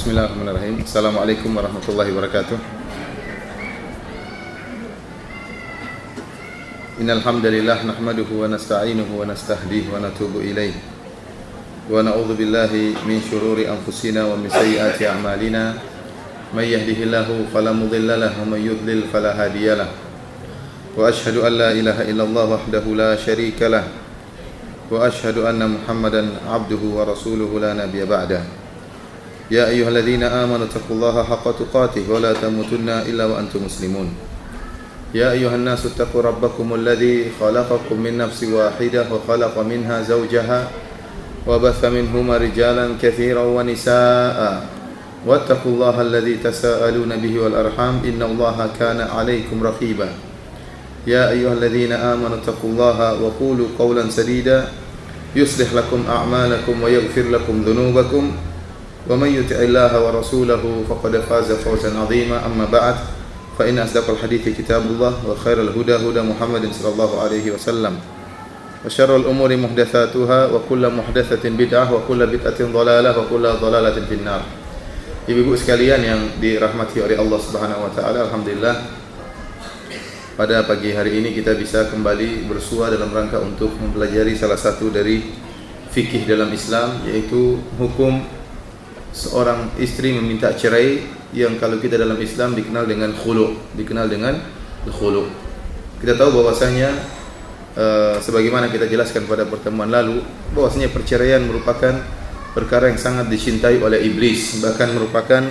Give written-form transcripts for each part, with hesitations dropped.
Bismillahirrahmanirrahim. Assalamualaikum warahmatullahi wabarakatuh. Innal hamdalillah nahmaduhu wa nasta'inuhu wa nastahdihi wa natubu ilayh. Wa na'udzu billahi min shururi anfusina wa min sayyiati a'malina. May yahdihillahu fala mudilla lahu wa may yudlil fala hadiyalah. Wa ashhadu an la ilaha illallah wahdahu la syarika lah. Wa ashhadu anna Muhammadan 'abduhu wa rasuluhu la nabiyya ba'da. يا أيها الذين آمنوا اتقوا الله حق تقاته ولا تموتن إلا وأنتم مسلمون يا أيها الناس اتقوا ربكم الذي خلقكم من نفس واحدة وخلق منها زوجها وبث منهما رجالا كثيرا ونساء واتقوا الله الذي تساءلون به والأرحام إن الله كان عليكم رقيبا يا أيها الذين آمنوا اتقوا الله وقولوا قولا سديدا يصلح لكم أعمالكم ويغفر لكم ذنوبكم ومن يطع الله ورسوله فقد فاز فوزا عظيما أما بعد فإن أصدق الحديث كتاب الله وخير الهدى هدى محمد صلى الله عليه وسلم وشر الأمور محدثاتها وكل محدثة بدعة وكل بدعة ضلالة وكل ضلالة في النار. Ibu-ibu sekalian yang dirahmati oleh Allah Subhanahu wa taala, alhamdulillah pada pagi hari ini kita bisa kembali bersua dalam rangka untuk mempelajari salah satu dari fikih dalam Islam, yaitu hukum seorang istri meminta cerai yang kalau kita dalam Islam dikenal dengan khulu', Kita tahu bahwasanya sebagaimana kita jelaskan pada pertemuan lalu, bahwasanya perceraian merupakan perkara yang sangat dicintai oleh iblis, bahkan merupakan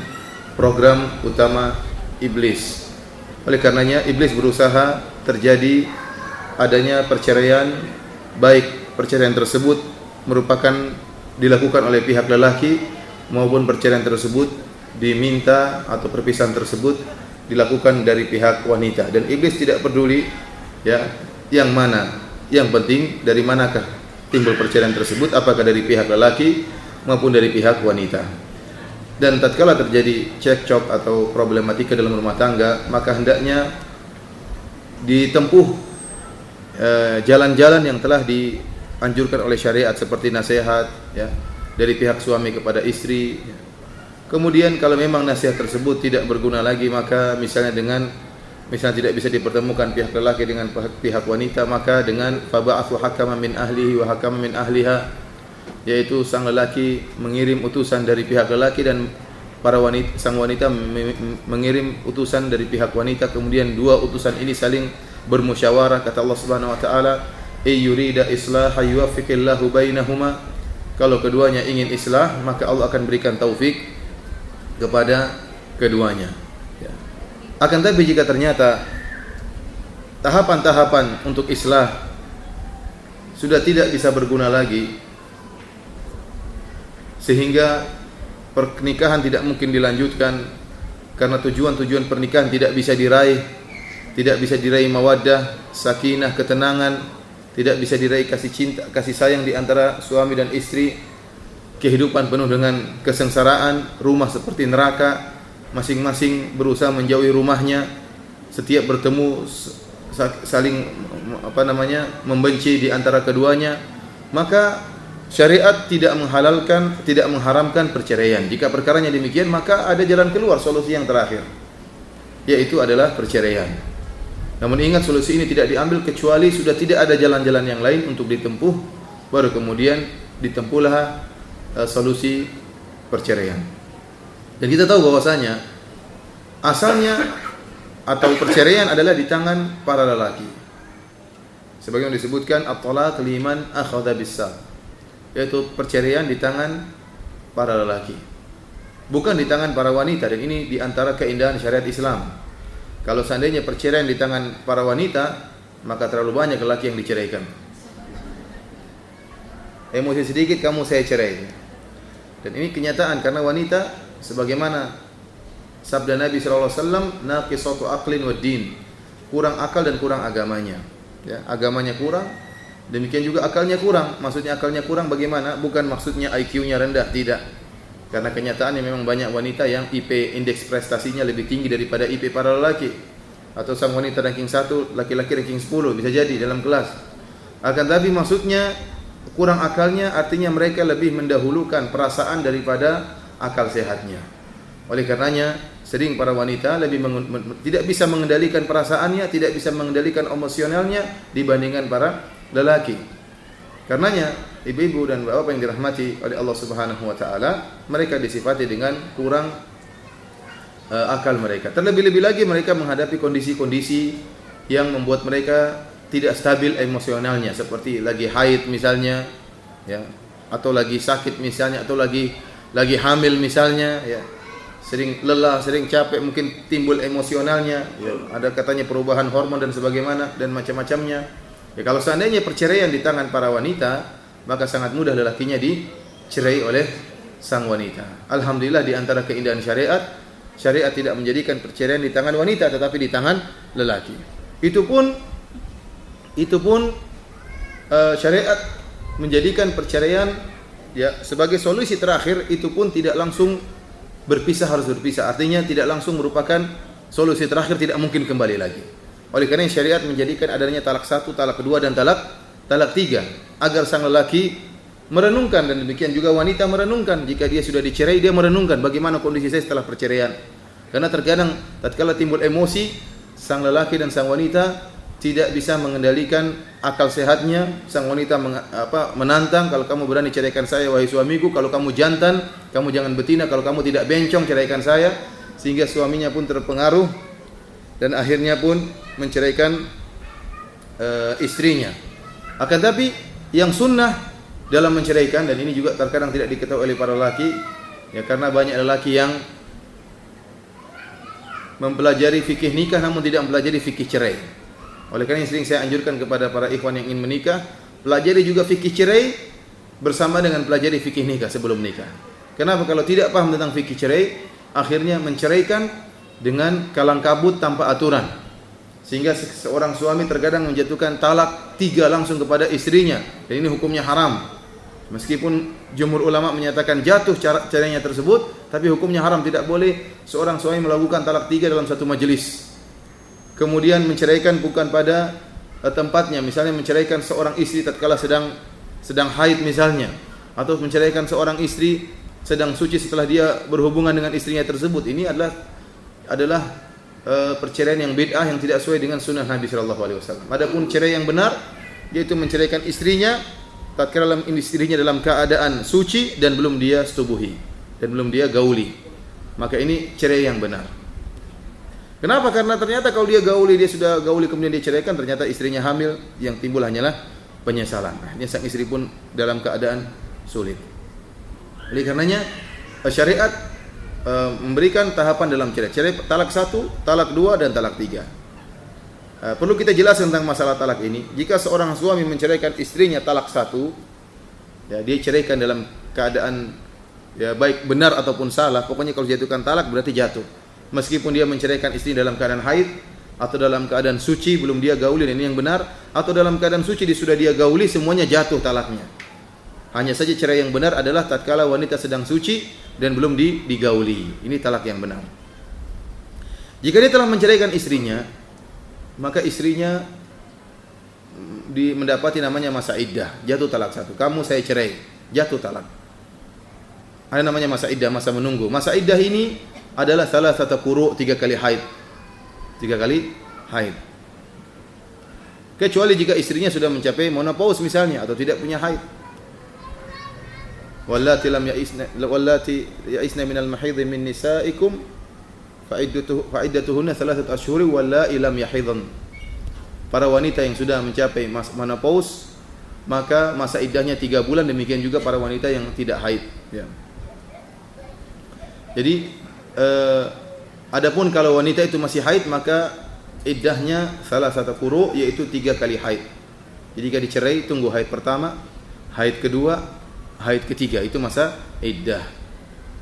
program utama iblis. Oleh karenanya iblis berusaha terjadi adanya perceraian, baik perceraian tersebut merupakan dilakukan oleh pihak lelaki maupun perceraian tersebut diminta atau perpisahan tersebut dilakukan dari pihak wanita, dan iblis tidak peduli ya yang mana, yang penting dari manakah timbul perceraian tersebut, apakah dari pihak lelaki maupun dari pihak wanita. Dan tatkala terjadi cekcok atau problematika dalam rumah tangga, maka hendaknya ditempuh jalan-jalan yang telah dianjurkan oleh syariat, seperti nasihat ya dari pihak suami kepada istri. Kemudian kalau memang nasihat tersebut tidak berguna lagi, maka misalnya tidak bisa dipertemukan pihak lelaki dengan pihak wanita, maka dengan faba'athu hakaman min ahlihi wa hakaman min ahliha, yaitu sang lelaki mengirim utusan dari pihak lelaki dan sang wanita mengirim utusan dari pihak wanita. Kemudian dua utusan ini saling bermusyawarah. Kata Allah Subhanahu wa taala, "Ayyurida islaha yuwaffiqillahu bainahuma." Kalau keduanya ingin islah, maka Allah akan berikan taufik kepada keduanya. Ya. Akan tapi jika ternyata tahapan-tahapan untuk islah sudah tidak bisa berguna lagi, sehingga pernikahan tidak mungkin dilanjutkan karena tujuan-tujuan pernikahan tidak bisa diraih mawaddah, sakinah, ketenangan, tidak bisa diraih kasih cinta, kasih sayang di antara suami dan istri, kehidupan penuh dengan kesengsaraan, rumah seperti neraka, masing-masing berusaha menjauhi rumahnya, setiap bertemu saling membenci di antara keduanya, maka syariat tidak mengharamkan perceraian. Jika perkaranya demikian, maka ada jalan keluar, solusi yang terakhir, yaitu adalah perceraian. Namun ingat, solusi ini tidak diambil kecuali sudah tidak ada jalan-jalan yang lain untuk ditempuh, baru kemudian ditempuhlah solusi perceraian. Dan kita tahu bahwasanya asalnya atau perceraian adalah di tangan para lelaki. Sebagaimana disebutkan at-talaq liman akhadha bis-saq, yaitu perceraian di tangan para lelaki, bukan di tangan para wanita. Dan ini di antara keindahan syariat Islam. Kalau seandainya perceraian di tangan para wanita, maka terlalu banyak lelaki yang diceraikan. Emosi sedikit kamu saya cerai. Dan ini kenyataan, karena wanita sebagaimana sabda Nabi sallallahu alaihi wasallam, naqisatu aqlin wad din, kurang akal dan kurang agamanya. Ya, agamanya kurang, demikian juga akalnya kurang. Maksudnya akalnya kurang bagaimana? Bukan maksudnya IQ-nya rendah, tidak. Karena kenyataannya memang banyak wanita yang IP, indeks prestasinya lebih tinggi daripada IP para lelaki. Atau sang wanita ranking 1, laki-laki ranking 10, bisa jadi dalam kelas. Akan tapi maksudnya kurang akalnya, artinya mereka lebih mendahulukan perasaan daripada akal sehatnya. Oleh karenanya sering para wanita tidak bisa mengendalikan perasaannya, tidak bisa mengendalikan emosionalnya dibandingkan para lelaki. Karenanya ibu-ibu dan bapak yang dirahmati oleh Allah Subhanahu wa taala, mereka disifati dengan kurang akal mereka. Terlebih-lebih lagi mereka menghadapi kondisi-kondisi yang membuat mereka tidak stabil emosionalnya, seperti lagi haid misalnya, ya, atau lagi sakit misalnya, atau lagi hamil misalnya, ya. Sering lelah, sering capek, mungkin timbul emosionalnya, ya. Ada katanya perubahan hormon dan sebagaimana dan macam-macamnya. Ya, kalau seandainya perceraian di tangan para wanita, maka sangat mudah lelakinya dicerai oleh sang wanita. Alhamdulillah di antara keindahan syariat tidak menjadikan perceraian di tangan wanita tetapi di tangan lelaki. Itu pun syariat menjadikan perceraian ya sebagai solusi terakhir, itu pun tidak langsung harus berpisah. Artinya tidak langsung merupakan solusi terakhir, tidak mungkin kembali lagi. Oleh karena syariat menjadikan adanya talak 1, talak 2 dan talak 3 agar sang lelaki merenungkan, dan demikian juga wanita merenungkan. Jika dia sudah dicerai, dia merenungkan bagaimana kondisi saya setelah perceraian. Karena terkadang tatkala timbul emosi, sang lelaki dan sang wanita tidak bisa mengendalikan akal sehatnya. Sang wanita menantang, kalau kamu berani ceraikan saya wahai suamiku, kalau kamu jantan, kamu jangan betina, kalau kamu tidak bencong ceraikan saya, sehingga suaminya pun terpengaruh dan akhirnya pun menceraikan istrinya. Akan tapi yang sunnah dalam menceraikan, dan ini juga terkadang tidak diketahui oleh para lelaki, ya, karena banyak lelaki yang mempelajari fikih nikah namun tidak mempelajari fikih cerai. Oleh karena sering saya anjurkan kepada para ikhwan yang ingin menikah, pelajari juga fikih cerai bersama dengan pelajari fikih nikah sebelum nikah. Kenapa? Kalau tidak paham tentang fikih cerai, akhirnya menceraikan dengan kalang kabut tanpa aturan. Sehingga seorang suami terkadang menjatuhkan talak 3 langsung kepada istrinya, dan ini hukumnya haram. Meskipun jumhur ulama menyatakan jatuh caranya tersebut, tapi hukumnya haram. Tidak boleh seorang suami melakukan talak 3 dalam satu majelis. Kemudian menceraikan bukan pada tempatnya, misalnya menceraikan seorang istri tatkala sedang haid misalnya, atau menceraikan seorang istri sedang suci setelah dia berhubungan dengan istrinya tersebut. Ini adalah perceraian yang bid'ah, yang tidak sesuai dengan sunnah Nabi sallallahu alaihi wasallam. Adapun cerai yang benar yaitu menceraikan istrinya tatkala istrinya dalam keadaan suci dan belum dia setubuhi dan belum dia gauli. Maka ini cerai yang benar. Kenapa? Karena ternyata kalau dia sudah gauli kemudian dia ceraikan, ternyata istrinya hamil, yang timbul hanyalah penyesalan. Ini sang istri pun dalam keadaan sulit. Oleh karenanya syariat memberikan tahapan dalam cerai. Cerai talak 1, talak 2 dan talak 3. Perlu kita jelaskan tentang masalah talak ini. Jika seorang suami menceraikan istrinya talak 1, ya, dia ceraikan dalam keadaan ya baik benar ataupun salah, pokoknya kalau jatuhkan talak berarti jatuh. Meskipun dia menceraikan istri dalam keadaan haid atau dalam keadaan suci belum dia gauli, dan ini yang benar, atau dalam keadaan suci sudah dia gauli, semuanya jatuh talaknya. Hanya saja cerai yang benar adalah tatkala wanita sedang suci dan belum digauli. Ini talak yang benar. Jika dia telah menceraikan istrinya, maka istrinya mendapati namanya masa iddah, jatuh talak 1. Kamu saya cerai, jatuh talak. Ada namanya masa iddah, masa menunggu. Masa iddah ini adalah salah satu quru, 3 kali haid. 3 kali haid. Kecuali jika istrinya sudah mencapai menopause misalnya, atau tidak punya haid. Wallati ya'isna minal mahidh min nisaikum fa'iddatuhunna 3 ashhur wallati lam yahidhan. Para wanita yang sudah mencapai menopause, maka masa iddahnya 3 bulan, demikian juga para wanita yang tidak haid, ya. Jadi adapun kalau wanita itu masih haid, maka iddahnya salah satu quru, yaitu 3 kali haid. Jadi jika dicerai, tunggu haid pertama, haid kedua, haid ketiga, itu masa iddah.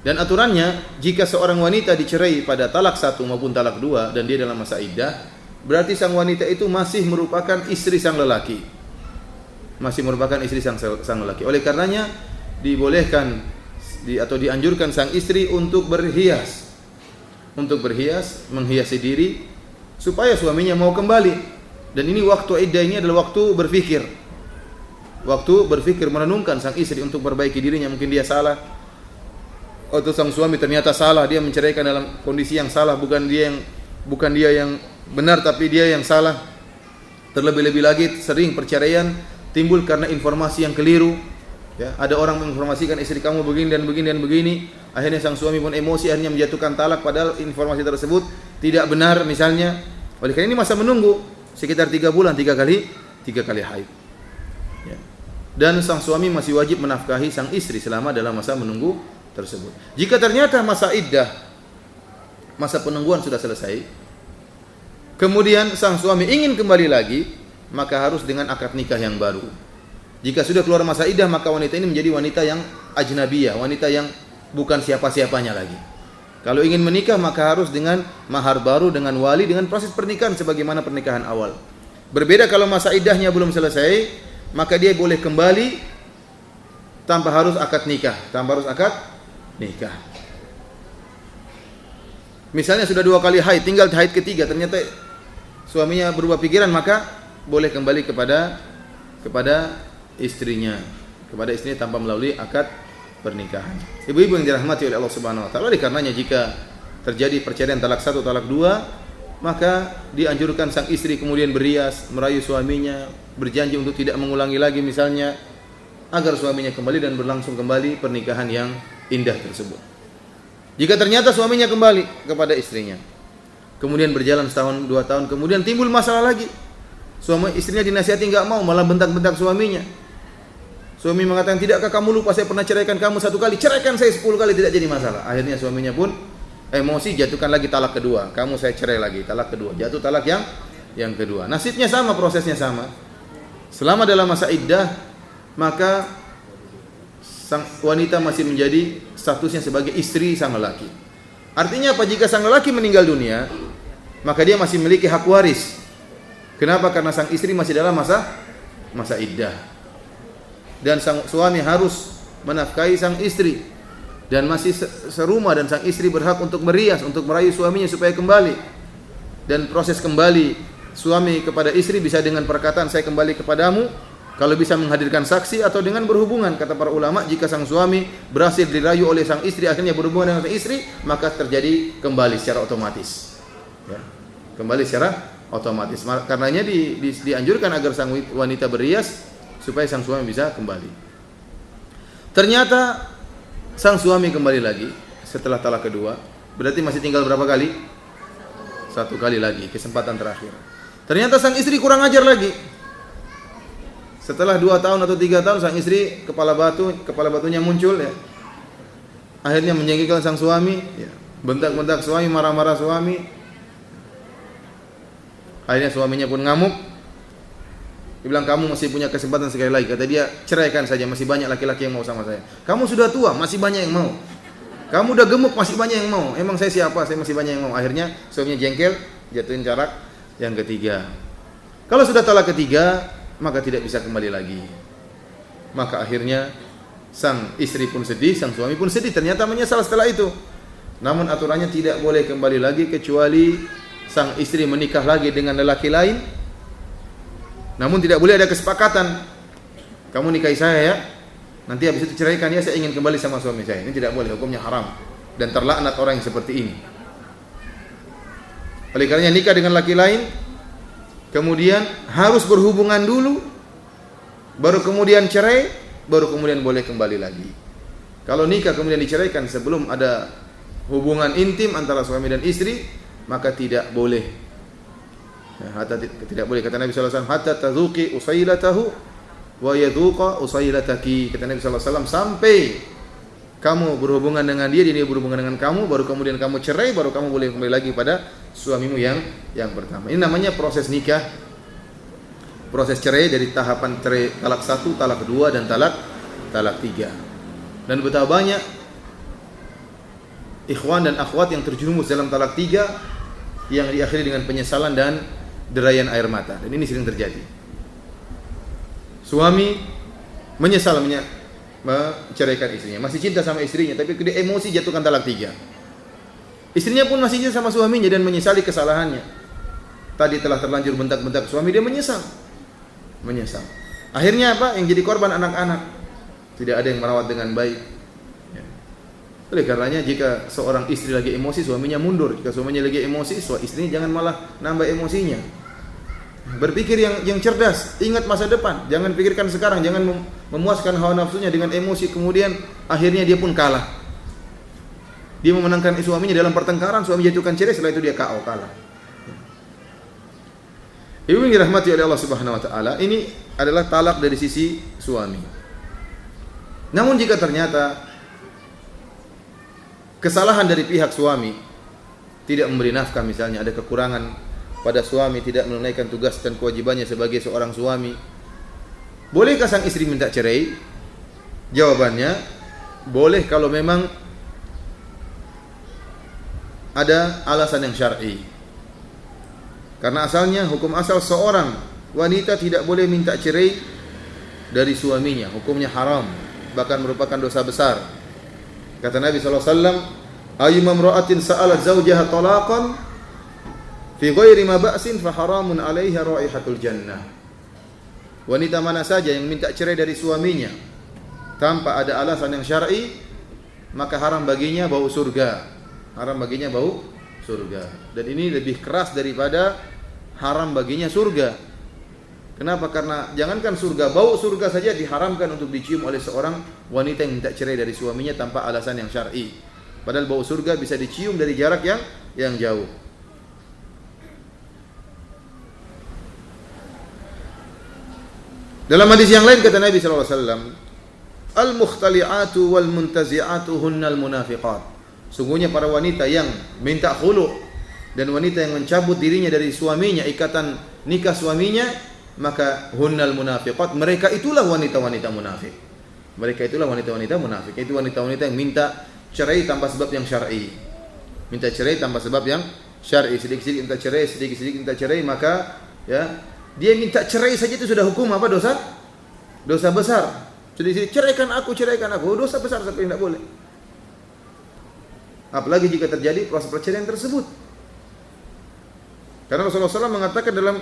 Dan aturannya, jika seorang wanita dicerai pada talak 1 maupun talak 2 dan dia dalam masa iddah, berarti sang wanita itu masih merupakan istri sang lelaki. Masih merupakan istri sang lelaki. Oleh karenanya dibolehkan atau dianjurkan sang istri untuk berhias, menghiasi diri supaya suaminya mau kembali. Dan ini waktu iddah ini adalah waktu berfikir, merenungkan sang istri untuk perbaiki dirinya. Mungkin dia salah, atau sang suami ternyata salah, dia menceraikan dalam kondisi yang salah, bukan dia yang benar tapi dia yang salah. Terlebih-lebih lagi sering perceraian timbul karena informasi yang keliru. Ya, ada orang menginformasikan istri kamu begini dan begini dan begini, akhirnya sang suami pun emosi, akhirnya menjatuhkan talak padahal informasi tersebut tidak benar misalnya. Oleh karena ini masa menunggu sekitar 3 bulan, 3 kali haid. Ya. Dan sang suami masih wajib menafkahi sang istri selama dalam masa menunggu tersebut. Jika ternyata masa iddah, masa penungguan sudah selesai, kemudian sang suami ingin kembali lagi, maka harus dengan akad nikah yang baru. Jika sudah keluar masa iddah, maka wanita ini menjadi wanita yang ajnabiyah, wanita yang bukan siapa-siapanya lagi. Kalau ingin menikah, maka harus dengan mahar baru, dengan wali, dengan proses pernikahan sebagaimana pernikahan awal. Berbeda kalau masa iddahnya belum selesai, maka dia boleh kembali tanpa harus akad nikah, nikah. Misalnya sudah 2 kali haid, tinggal haid ketiga, ternyata suaminya berubah pikiran, maka boleh kembali kepada istrinya tanpa melalui akad pernikahan. Ibu-ibu yang dirahmati oleh Allah Subhanahu wa taala, dikarenanya jika terjadi perceraian talak 1, talak 2, maka dianjurkan sang istri kemudian berias, merayu suaminya, berjanji untuk tidak mengulangi lagi misalnya, agar suaminya kembali dan berlangsung kembali pernikahan yang indah tersebut. Jika ternyata suaminya kembali kepada istrinya, kemudian berjalan setahun 2 tahun, kemudian timbul masalah lagi. Istrinya dinasihati enggak mau, malah bentak-bentak suaminya. Suami mengatakan, tidakkah kamu lupa saya pernah ceraikan kamu 1 kali, ceraikan saya 10 kali, tidak jadi masalah. Akhirnya suaminya pun emosi, jatuhkan lagi talak kedua. Kamu saya cerai lagi, talak kedua. Jatuh talak yang kedua. Nasibnya sama, prosesnya sama. Selama dalam masa iddah, maka sang wanita masih menjadi statusnya sebagai istri sang lelaki. Artinya apa? Jika sang lelaki meninggal dunia, maka dia masih memiliki hak waris. Kenapa? Karena sang istri masih dalam masa iddah. Dan sang suami harus menafkahi sang istri, dan masih serumah, dan sang istri berhak untuk merias, untuk merayu suaminya supaya kembali. Dan proses kembali suami kepada istri bisa dengan perkataan saya kembali kepadamu, kalau bisa menghadirkan saksi, atau dengan berhubungan. Kata para ulama, jika sang suami berhasil dirayu oleh sang istri, akhirnya berhubungan dengan sang istri, maka terjadi kembali secara otomatis. Ya. Kembali secara otomatis. Karenanya dianjurkan agar sang wanita berias supaya sang suami bisa kembali. Ternyata sang suami kembali lagi setelah talak kedua, berarti masih tinggal berapa kali? 1 kali lagi, kesempatan terakhir. Ternyata sang istri kurang ajar lagi. Setelah 2 tahun atau 3 tahun, sang istri kepala batunya muncul, ya. Akhirnya menjengkelkan sang suami, ya. Bentak-bentak suami, marah-marah suami. Akhirnya suaminya pun ngamuk. Dia bilang, kamu masih punya kesempatan sekali lagi. Kata dia, ceraikan saja, masih banyak laki-laki yang mau sama saya. Kamu sudah tua, masih banyak yang mau. Kamu udah gemuk, masih banyak yang mau. Emang saya siapa? Saya masih banyak yang mau. Akhirnya suaminya jengkel, jatuhin talak yang ketiga. Kalau sudah talak ketiga, maka tidak bisa kembali lagi. Maka akhirnya sang istri pun sedih, sang suami pun sedih, ternyata menyesal setelah itu. Namun aturannya tidak boleh kembali lagi kecuali sang istri menikah lagi dengan lelaki lain. Namun tidak boleh ada kesepakatan, kamu nikahi saya ya, nanti habis itu ceraikan ya, saya ingin kembali sama suami saya. Ini tidak boleh, hukumnya haram dan terlaknat orang yang seperti ini. Oleh karenanya nikah dengan laki lain, kemudian harus berhubungan dulu, baru kemudian cerai, baru kemudian boleh kembali lagi. Kalau nikah kemudian diceraikan sebelum ada hubungan intim antara suami dan istri, maka tidak boleh. Tidak boleh, kata Nabi sallallahu alaihi wasallam, hatta tadzuqi usailatahu wa yadzuqa usailataki. Kata Nabi sallallahu alaihi wasallam, sampai kamu berhubungan dengan dia berhubungan dengan kamu, baru kemudian kamu cerai, baru kamu boleh kembali lagi pada suamimu yang pertama. Ini namanya proses nikah, proses cerai dari tahapan cerai talak 1, talak 2 dan talak 3. Dan betapa banyak ikhwan dan akhwat yang terjerumus dalam talak 3 yang diakhiri dengan penyesalan dan derayan air mata. Dan ini sering terjadi. Suami menyesal menceraikan istrinya, masih cinta sama istrinya, tapi dia emosi jatuhkan talak 3. Istrinya pun masih cinta sama suaminya dan menyesali kesalahannya. Tadi telah terlanjur bentak-bentak suami, dia menyesal. Akhirnya apa? Yang jadi korban anak-anak. Tidak ada yang merawat dengan baik. Oleh karenanya jika seorang istri lagi emosi, suaminya mundur. Jika suaminya lagi emosi, istrinya jangan malah nambah emosinya. Berpikir yang cerdas, ingat masa depan. Jangan pikirkan sekarang, jangan memuaskan hawa nafsunya dengan emosi, kemudian akhirnya dia pun kalah. Dia memenangkan suaminya dalam pertengkaran, suami jatuhkan cerai, setelah itu dia KO, kalah. Ibu yang dirahmati oleh Allah Subhanahu wa taala, ini adalah talak dari sisi suami. Namun jika ternyata kesalahan dari pihak suami, tidak memberi nafkah misalnya, ada kekurangan pada suami, tidak menunaikan tugas dan kewajibannya sebagai seorang suami, bolehkah sang istri minta cerai? Jawabannya, boleh kalau memang ada alasan yang syar'i. Karena asalnya, hukum asal seorang wanita tidak boleh minta cerai dari suaminya, hukumnya haram, bahkan merupakan dosa besar. Kata Nabi SAW, ayyuma imra'atin sa'alat zawjaha talaqan fi ghairi ma ba'sin fa haramun 'alaiha raihatul jannah. Wanita mana saja yang minta cerai dari suaminya tanpa ada alasan yang syar'i, maka haram baginya bau surga. Haram baginya bau surga. Dan ini lebih keras daripada haram baginya surga. Kenapa? Karena jangankan surga, bau surga saja diharamkan untuk dicium oleh seorang wanita yang minta cerai dari suaminya tanpa alasan yang syar'i. Padahal bau surga bisa dicium dari jarak yang jauh. Dalam hadis yang lain kata Nabi sallallahu alaihi wasallam, al-mukhtali'atu wal muntazi'atu hunnal munafiqat. Sungguhnya para wanita yang minta khulu' dan wanita yang mencabut dirinya dari suaminya, ikatan nikah suaminya, maka hunnal munafiqat, mereka itulah wanita-wanita munafik. Mereka itulah wanita-wanita munafik. Itu wanita-wanita yang minta cerai tanpa sebab yang syar'i. Minta cerai tanpa sebab yang syar'i. Sedikit-sedikit minta cerai, sedikit-sedikit minta cerai, maka ya, dia minta cerai saja itu sudah hukum apa? Dosa? Dosa besar. Sedikit-sedikit ceraikan aku, dosa besar sampai tidak boleh. Apalagi jika terjadi proses perceraian tersebut. Karena Rasulullah SAW mengatakan dalam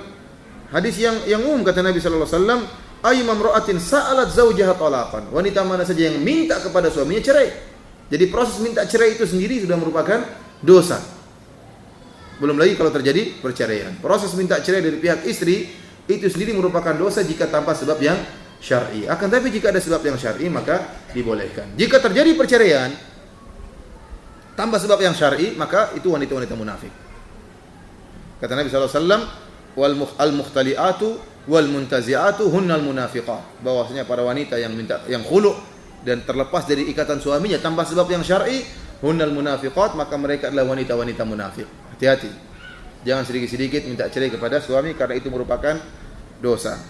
hadis yang umum, kata Nabi sallallahu alaihi wasallam, ayyuma imra'atin sa'alat zawjaha talaqan. Wanita mana saja yang minta kepada suaminya cerai. Jadi proses minta cerai itu sendiri sudah merupakan dosa. Belum lagi kalau terjadi perceraian. Proses minta cerai dari pihak istri itu sendiri merupakan dosa jika tanpa sebab yang syar'i. Akan tapi jika ada sebab yang syar'i maka dibolehkan. Jika terjadi perceraian tanpa sebab yang syar'i, maka itu wanita-wanita munafik. Kata Nabi sallallahu alaihi wasallam, al-mukhtali'atu wal muntazi'atu hunnal munafiqat. Bahwasanya para wanita yang minta yang khulu' dan terlepas dari ikatan suaminya tanpa sebab yang syar'i, hunnal munafiqat, maka mereka adalah wanita-wanita munafik. Hati-hati. Jangan sedikit-sedikit minta cerai kepada suami karena itu merupakan dosa.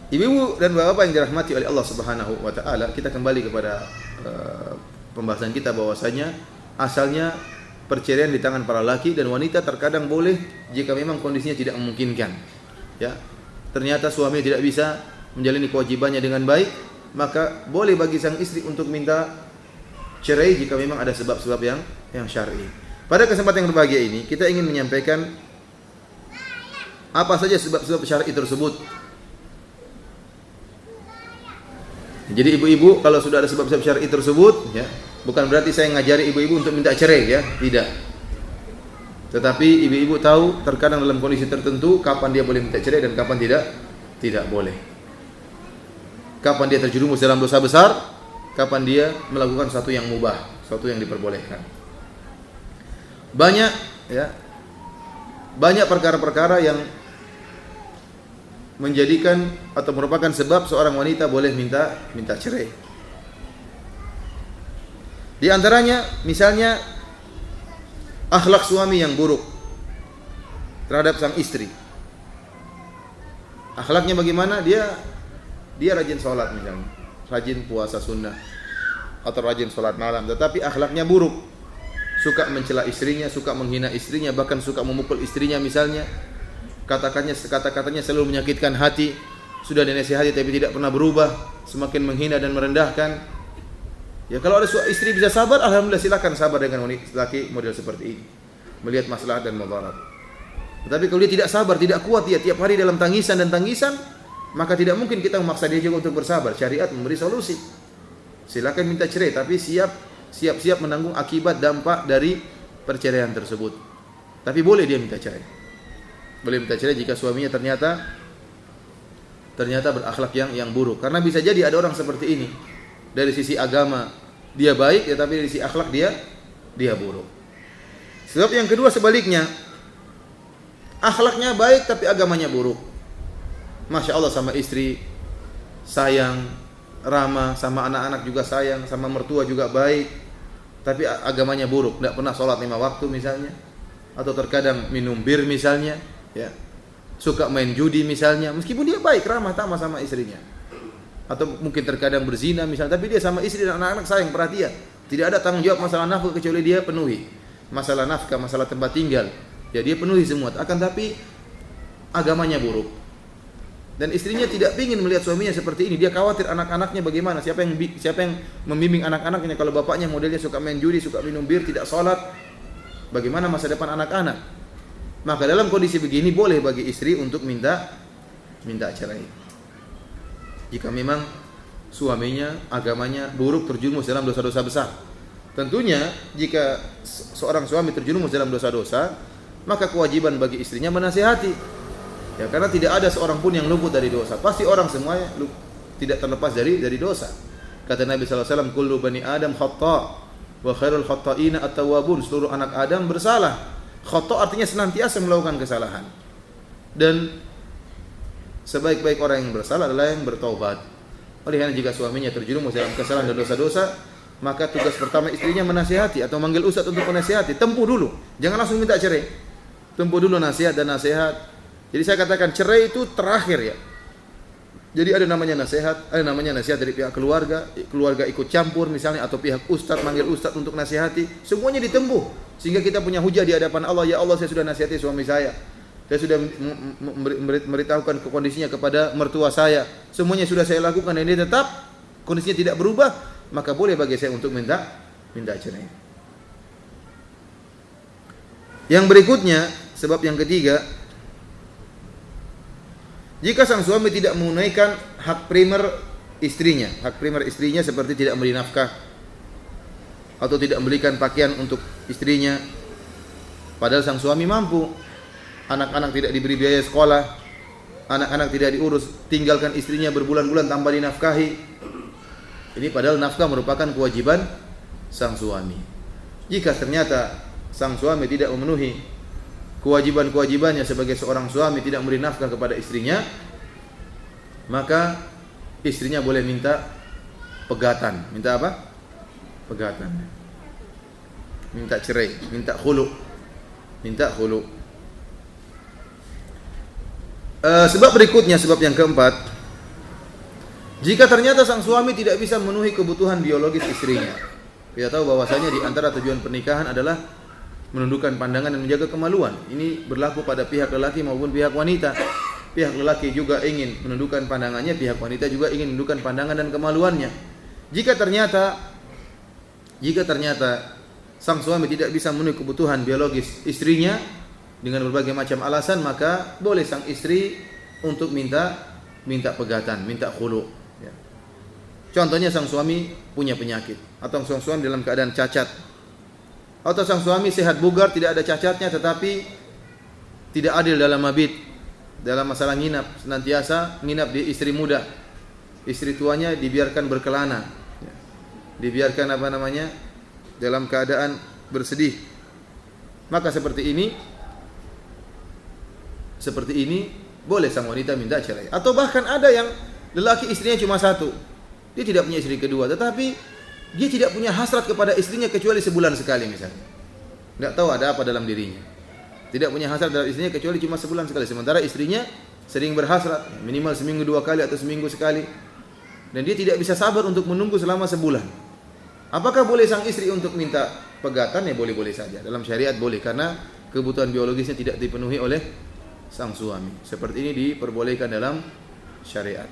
Ibu dan bapak yang dirahmati oleh Allah Subhanahu wa taala, kita kembali kepada pembahasan kita bahwasanya asalnya perceraian di tangan para laki, dan wanita terkadang boleh jika memang kondisinya tidak memungkinkan. Ya. Ternyata suami tidak bisa menjalani kewajibannya dengan baik, maka boleh bagi sang istri untuk minta cerai jika memang ada sebab-sebab yang syar'i. Pada kesempatan yang berbahagia ini, kita ingin menyampaikan apa saja sebab-sebab syar'i tersebut. Jadi ibu-ibu kalau sudah ada sebab-sebab syar'i tersebut, ya, bukan berarti saya ngajari ibu-ibu untuk minta cerai, ya, tidak. Tetapi ibu-ibu tahu terkadang dalam kondisi tertentu kapan dia boleh minta cerai dan kapan tidak boleh. Kapan dia terjerumus dalam dosa besar, kapan dia melakukan sesuatu yang mubah, sesuatu yang diperbolehkan. Banyak perkara-perkara yang menjadikan atau merupakan sebab seorang wanita boleh minta cerai. Di antaranya misalnya akhlak suami yang buruk terhadap sang istri. Akhlaknya bagaimana? Dia rajin sholat misalnya, rajin puasa sunnah atau rajin sholat malam, tetapi akhlaknya buruk, suka mencela istrinya, suka menghina istrinya, bahkan suka memukul istrinya misalnya. Kata-katanya selalu menyakitkan hati, sudah dinasihati tapi tidak pernah berubah, semakin menghina dan merendahkan. Ya, kalau ada istri bisa sabar, alhamdulillah, silakan sabar dengan laki model seperti ini, melihat maslahat dan mudarat. Tetapi kalau dia tidak sabar, tidak kuat, dia tiap hari dalam tangisan, maka tidak mungkin kita memaksa dia juga untuk bersabar. Syariat memberi solusi. Silakan minta cerai, tapi siap siap-siap menanggung akibat dampak dari perceraian tersebut. Tapi boleh dia minta cerai. Boleh minta cerai jika suaminya ternyata berakhlak yang buruk. Karena bisa jadi ada orang seperti ini. Dari sisi agama dia baik, ya, tapi dari sisi akhlak dia buruk. Sebab yang kedua sebaliknya, akhlaknya baik tapi agamanya buruk. Masya Allah sama istri sayang, ramah, sama anak-anak juga sayang, sama mertua juga baik, tapi agamanya buruk, tidak pernah sholat 5 waktu misalnya, atau terkadang minum bir misalnya, ya, suka main judi misalnya, meskipun dia baik, ramah, tamah sama istrinya, atau mungkin terkadang berzina misalnya, tapi dia sama istri dan anak-anak sayang, perhatian, tidak ada tanggung jawab masalah nafkah kecuali dia penuhi, masalah nafkah, masalah tempat tinggal, ya dia penuhi semua, akan tapi agamanya buruk. Dan istrinya tidak ingin melihat suaminya seperti ini. Dia khawatir anak-anaknya bagaimana. Siapa yang membimbing anak-anaknya kalau bapaknya modelnya suka main judi, suka minum bir, tidak sholat. Bagaimana masa depan anak-anak? Maka dalam kondisi begini boleh bagi istri untuk minta cerai. Jika memang suaminya agamanya buruk, terjerumus dalam dosa-dosa besar. Tentunya jika seorang suami terjerumus dalam dosa-dosa, maka kewajiban bagi istrinya menasihati. Ya, karena tidak ada seorang pun yang luput dari dosa. Pasti orang semuanya tidak terlepas dari dosa. Kata Nabi SAW, kullu bani Adam khata' wa khairul khata'ina at-tawwabun. Seluruh anak Adam bersalah. Khata' artinya senantiasa melakukan kesalahan. Dan sebaik-baik orang yang bersalah adalah yang bertaubat. Oleh karena jika suaminya terjerumus dalam kesalahan dan dosa-dosa, maka tugas pertama istrinya menasihati atau manggil ustaz untuk menasihati. Tempuh dulu, jangan langsung minta cerai. Tempuh dulu nasihat dan nasihat. Jadi saya katakan cerai itu terakhir, ya. Jadi ada namanya nasihat dari pihak keluarga ikut campur misalnya, atau pihak ustaz manggil ustaz untuk nasihati. Semuanya ditempuh sehingga kita punya hujah di hadapan Allah. Ya Allah, saya sudah nasihati suami saya. Saya sudah memberitahukan kondisinya kepada mertua saya. Semuanya sudah saya lakukan dan dia tetap kondisinya tidak berubah, maka boleh bagi saya untuk minta cerai. Yang berikutnya, sebab yang ketiga, jika sang suami tidak menunaikan hak primer istrinya seperti tidak memberi nafkah atau tidak membelikan pakaian untuk istrinya, padahal sang suami mampu, anak-anak tidak diberi biaya sekolah, anak-anak tidak diurus, tinggalkan istrinya berbulan-bulan tanpa dinafkahi. Ini padahal nafkah merupakan kewajiban sang suami. Jika ternyata sang suami tidak memenuhi kewajiban-kewajibannya sebagai seorang suami, tidak memberi nafkah kepada istrinya, maka istrinya boleh minta pegatan. Minta apa? Pegatan. Minta cerai, minta khulu. Sebab berikutnya, sebab yang keempat, jika ternyata sang suami tidak bisa memenuhi kebutuhan biologis istrinya. Kita tahu bahwasanya di antara tujuan pernikahan adalah menundukkan pandangan dan menjaga kemaluan. Ini berlaku pada pihak lelaki maupun pihak wanita. Pihak lelaki juga ingin menundukkan pandangannya, pihak wanita juga ingin menundukkan pandangan dan kemaluannya. Jika ternyata sang suami tidak bisa memenuhi kebutuhan biologis istrinya dengan berbagai macam alasan, maka boleh sang istri untuk minta pegatan, minta khulu. Ya. Contohnya sang suami punya penyakit, atau sang suami dalam keadaan cacat, atau sang suami sehat bugar, tidak ada cacatnya, tetapi tidak adil dalam mabit, dalam masalah nginap, senantiasa nginap di istri muda, istri tuanya dibiarkan berkelana, dibiarkan dalam keadaan bersedih. Maka seperti ini boleh sang wanita minta cerai. Atau bahkan ada yang lelaki istrinya cuma satu, dia tidak punya istri kedua, tetapi dia tidak punya hasrat kepada istrinya kecuali sebulan sekali misalnya. Tidak tahu ada apa dalam dirinya. Tidak punya hasrat dalam istrinya kecuali cuma sebulan sekali. Sementara istrinya sering berhasrat, minimal seminggu 2 kali atau seminggu sekali. Dan dia tidak bisa sabar untuk menunggu selama sebulan. Apakah boleh sang istri untuk minta pegatan? Ya boleh-boleh saja. Dalam syariat boleh, karena kebutuhan biologisnya tidak dipenuhi oleh sang suami. Seperti ini diperbolehkan dalam syariat.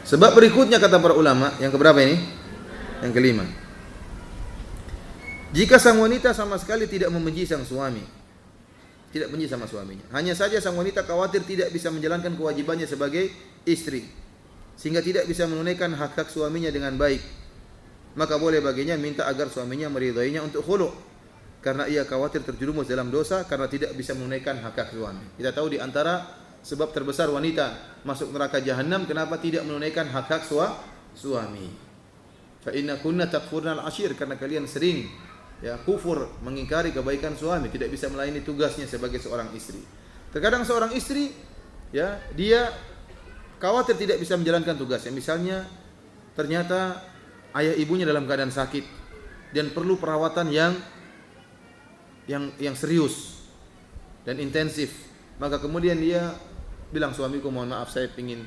Sebab berikutnya kata para ulama, yang keberapa ini? Yang kelima. Jika sang wanita sama sekali tidak membenci sang suami, tidak benci sama suaminya, hanya saja sang wanita khawatir tidak bisa menjalankan kewajibannya sebagai istri, sehingga tidak bisa menunaikan hak-hak suaminya dengan baik, maka boleh baginya minta agar suaminya meridainya untuk khulu', karena ia khawatir terjerumus dalam dosa karena tidak bisa menunaikan hak-hak suami. Kita tahu di antara sebab terbesar wanita masuk neraka jahanam kenapa tidak menunaikan hak-hak suami. Fa inna kunna takfurna al-ashir, karena kalian sering kufur, mengingkari kebaikan suami, tidak bisa melayani tugasnya sebagai seorang istri. Terkadang seorang istri dia khawatir tidak bisa menjalankan tugasnya. Misalnya ternyata ayah ibunya dalam keadaan sakit dan perlu perawatan yang serius dan intensif. Maka kemudian dia bilang, suamiku mohon maaf saya ingin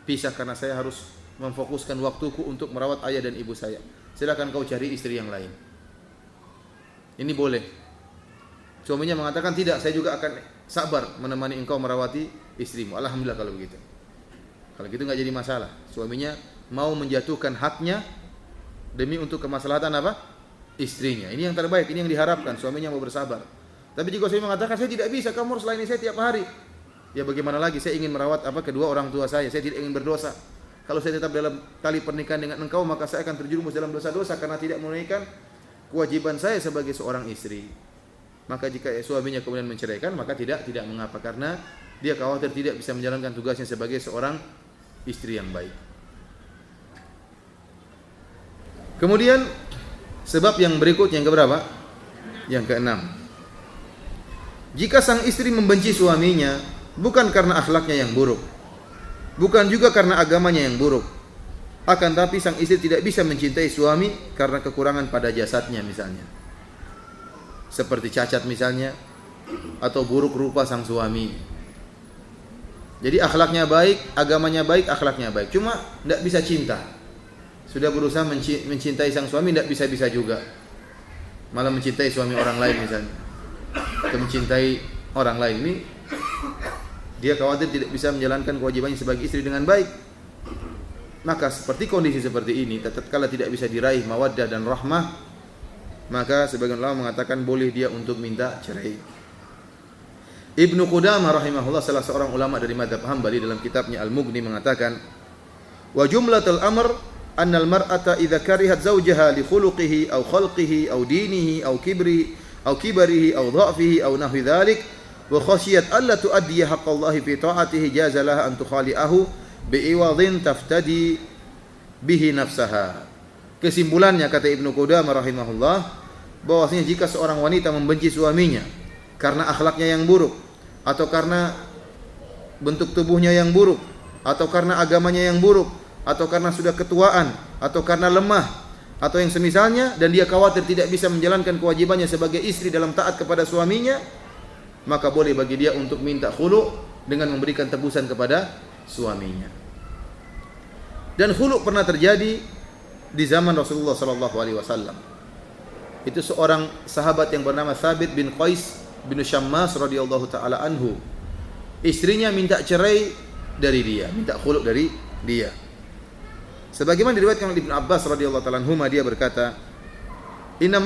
pisah karena saya harus memfokuskan waktuku untuk merawat ayah dan ibu saya. Silakan kau cari istri yang lain. Ini boleh. Suaminya mengatakan, tidak, saya juga akan sabar menemani engkau merawati istrimu. Alhamdulillah kalau begitu. Kalau gitu enggak jadi masalah. Suaminya mau menjatuhkan haknya demi untuk kemaslahatan apa? Istrinya. Ini yang terbaik, ini yang diharapkan. Suaminya mau bersabar. Tapi jika suami mengatakan, saya tidak bisa, kamu harus layani saya tiap hari. Ya bagaimana lagi, saya ingin merawat kedua orang tua saya tidak ingin berdosa. Kalau saya tetap dalam tali pernikahan dengan engkau, maka saya akan terjerumus dalam dosa-dosa karena tidak menunaikan kewajiban saya sebagai seorang istri. Maka jika suaminya kemudian menceraikan, maka tidak mengapa, karena dia khawatir tidak bisa menjalankan tugasnya sebagai seorang istri yang baik. Kemudian sebab yang berikutnya, yang keberapa? Yang keenam. Jika sang istri membenci suaminya bukan karena akhlaknya yang buruk, bukan juga karena agamanya yang buruk, akan tapi sang istri tidak bisa mencintai suami karena kekurangan pada jasadnya misalnya, seperti cacat misalnya, atau buruk rupa sang suami. Jadi akhlaknya baik, agamanya baik, akhlaknya baik, cuma tidak bisa cinta. Sudah berusaha mencintai sang suami, tidak bisa-bisa juga, malah mencintai suami orang lain misalnya, atau mencintai orang lain. Ini dia khawatir tidak bisa menjalankan kewajibannya sebagai istri dengan baik. Maka seperti kondisi seperti ini, tatkala tidak bisa diraih mawaddah dan rahmah, maka sebagian ulama mengatakan boleh dia untuk minta cerai. Ibnu Qudamah rahimahullah, salah seorang ulama dari mazhab Hambali, dalam kitabnya Al-Mughni mengatakan, wa jumlatul amr anna al-mar'ata idza karihat zawjaha li khuluqihi aw khalqihi aw dinihi aw kibarihi aw dha'fihi aw nahwi dhalik wa khashiyat alla tuaddi haqqallahi fi ta'atihi jaza laha an tukhali'ahu bi'iwadhin taftadi bihi nafsaha. Kesimpulannya, kata Ibnu Qudamah rahimahullah, bahwasanya jika seorang wanita membenci suaminya karena akhlaknya yang buruk, atau karena bentuk tubuhnya yang buruk, atau karena agamanya yang buruk, atau karena sudah ketuaan, atau karena lemah, atau yang semisalnya, dan dia khawatir tidak bisa menjalankan kewajibannya sebagai istri dalam taat kepada suaminya, maka boleh bagi dia untuk minta khulu' dengan memberikan tebusan kepada suaminya. Dan khulu' pernah terjadi di zaman Rasulullah sallallahu alaihi wasallam. Itu seorang sahabat yang bernama Thabit bin Qais bin Syammas radhiyallahu taala anhu. Istrinya minta cerai dari dia, minta khulu' dari dia. Sebagaimana diriwayatkan oleh Ibnu Abbas radhiyallahu taala anhu, dia berkata, Inna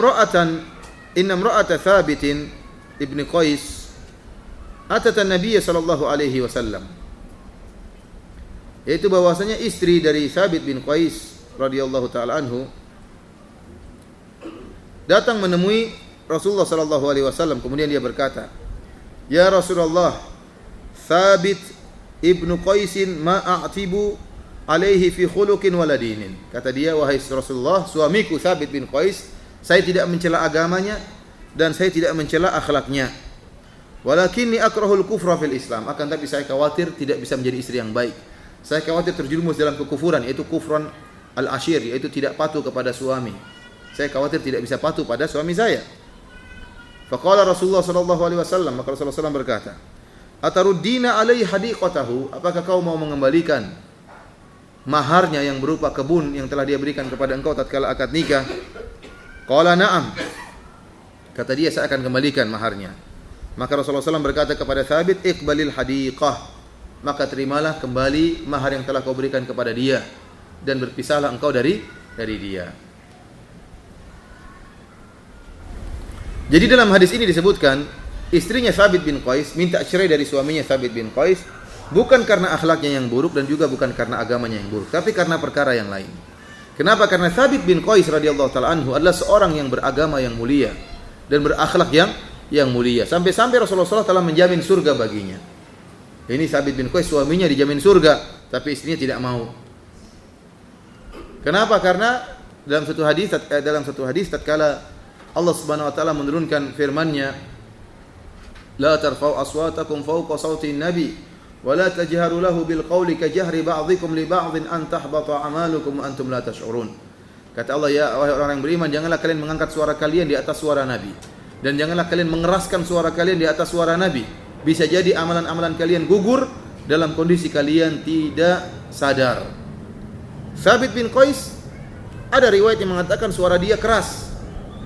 imra'ata Thabitin ibn Qais atata Nabiy sallallahu alaihi wasallam. Yaitu bahwasanya istri dari Thabit bin Qais radhiyallahu taala anhu datang menemui Rasulullah sallallahu alaihi wasallam, kemudian dia berkata, "Ya Rasulullah, Thabit ibnu Qaisin ma a'tibu alaihi fi khuluqin wala dinin." Kata dia, wahai Rasulullah, suamiku Thabit bin Qais, saya tidak mencela agamanya dan saya tidak mencela akhlaknya. Walakinni akrahul kufra fil Islam, akan tapi saya khawatir tidak bisa menjadi istri yang baik. Saya khawatir terjerumus dalam kekufuran, yaitu kufran al-ashir, yaitu tidak patuh kepada suami. Saya khawatir tidak bisa patuh pada suami saya. Faqala Rasulullah sallallahu alaihi wasallam, maka Rasulullah SAW berkata, "Ataruddina alaihi hadiqatahu?" Apakah kau mau mengembalikan maharnya yang berupa kebun yang telah dia berikan kepada engkau tatkala akad nikah? Qala na'am. Kata dia, saya akan kembalikan maharnya. Maka Rasulullah SAW berkata kepada Thabit, "Iqbalil hadiqah." Maka terimalah kembali mahar yang telah kau berikan kepada dia dan berpisahlah engkau dari dia. Jadi dalam hadis ini disebutkan istrinya Thabit bin Qais minta cerai dari suaminya Thabit bin Qais Bukan karena akhlaknya yang buruk dan juga bukan karena agamanya yang buruk, tapi karena perkara yang lain. Kenapa? Karena Thabit bin Qais radhiyallahu taala anhu adalah seorang yang beragama yang mulia dan berakhlak yang mulia. Sampai-sampai Rasulullah SAW telah menjamin surga baginya. Ini Thabit bin Qais, suaminya dijamin surga, tapi istrinya tidak mau. Kenapa? Karena dalam satu hadis tatkala Allah Subhanahu wa taala menurunkan firman-Nya, "La tarfa'u aswatakum fawqa sautin nabi wa la tajharu lahu bil qawli ka jahri ba'dhikum li ba'dhin an tahbata a'malukum wa antum la tash'urun." Kata Allah, ya wahai orang yang beriman, janganlah kalian mengangkat suara kalian di atas suara Nabi, dan janganlah kalian mengeraskan suara kalian di atas suara Nabi. Bisa jadi amalan-amalan kalian gugur dalam kondisi kalian tidak sadar. Thabit bin Qais, ada riwayat yang mengatakan suara dia keras.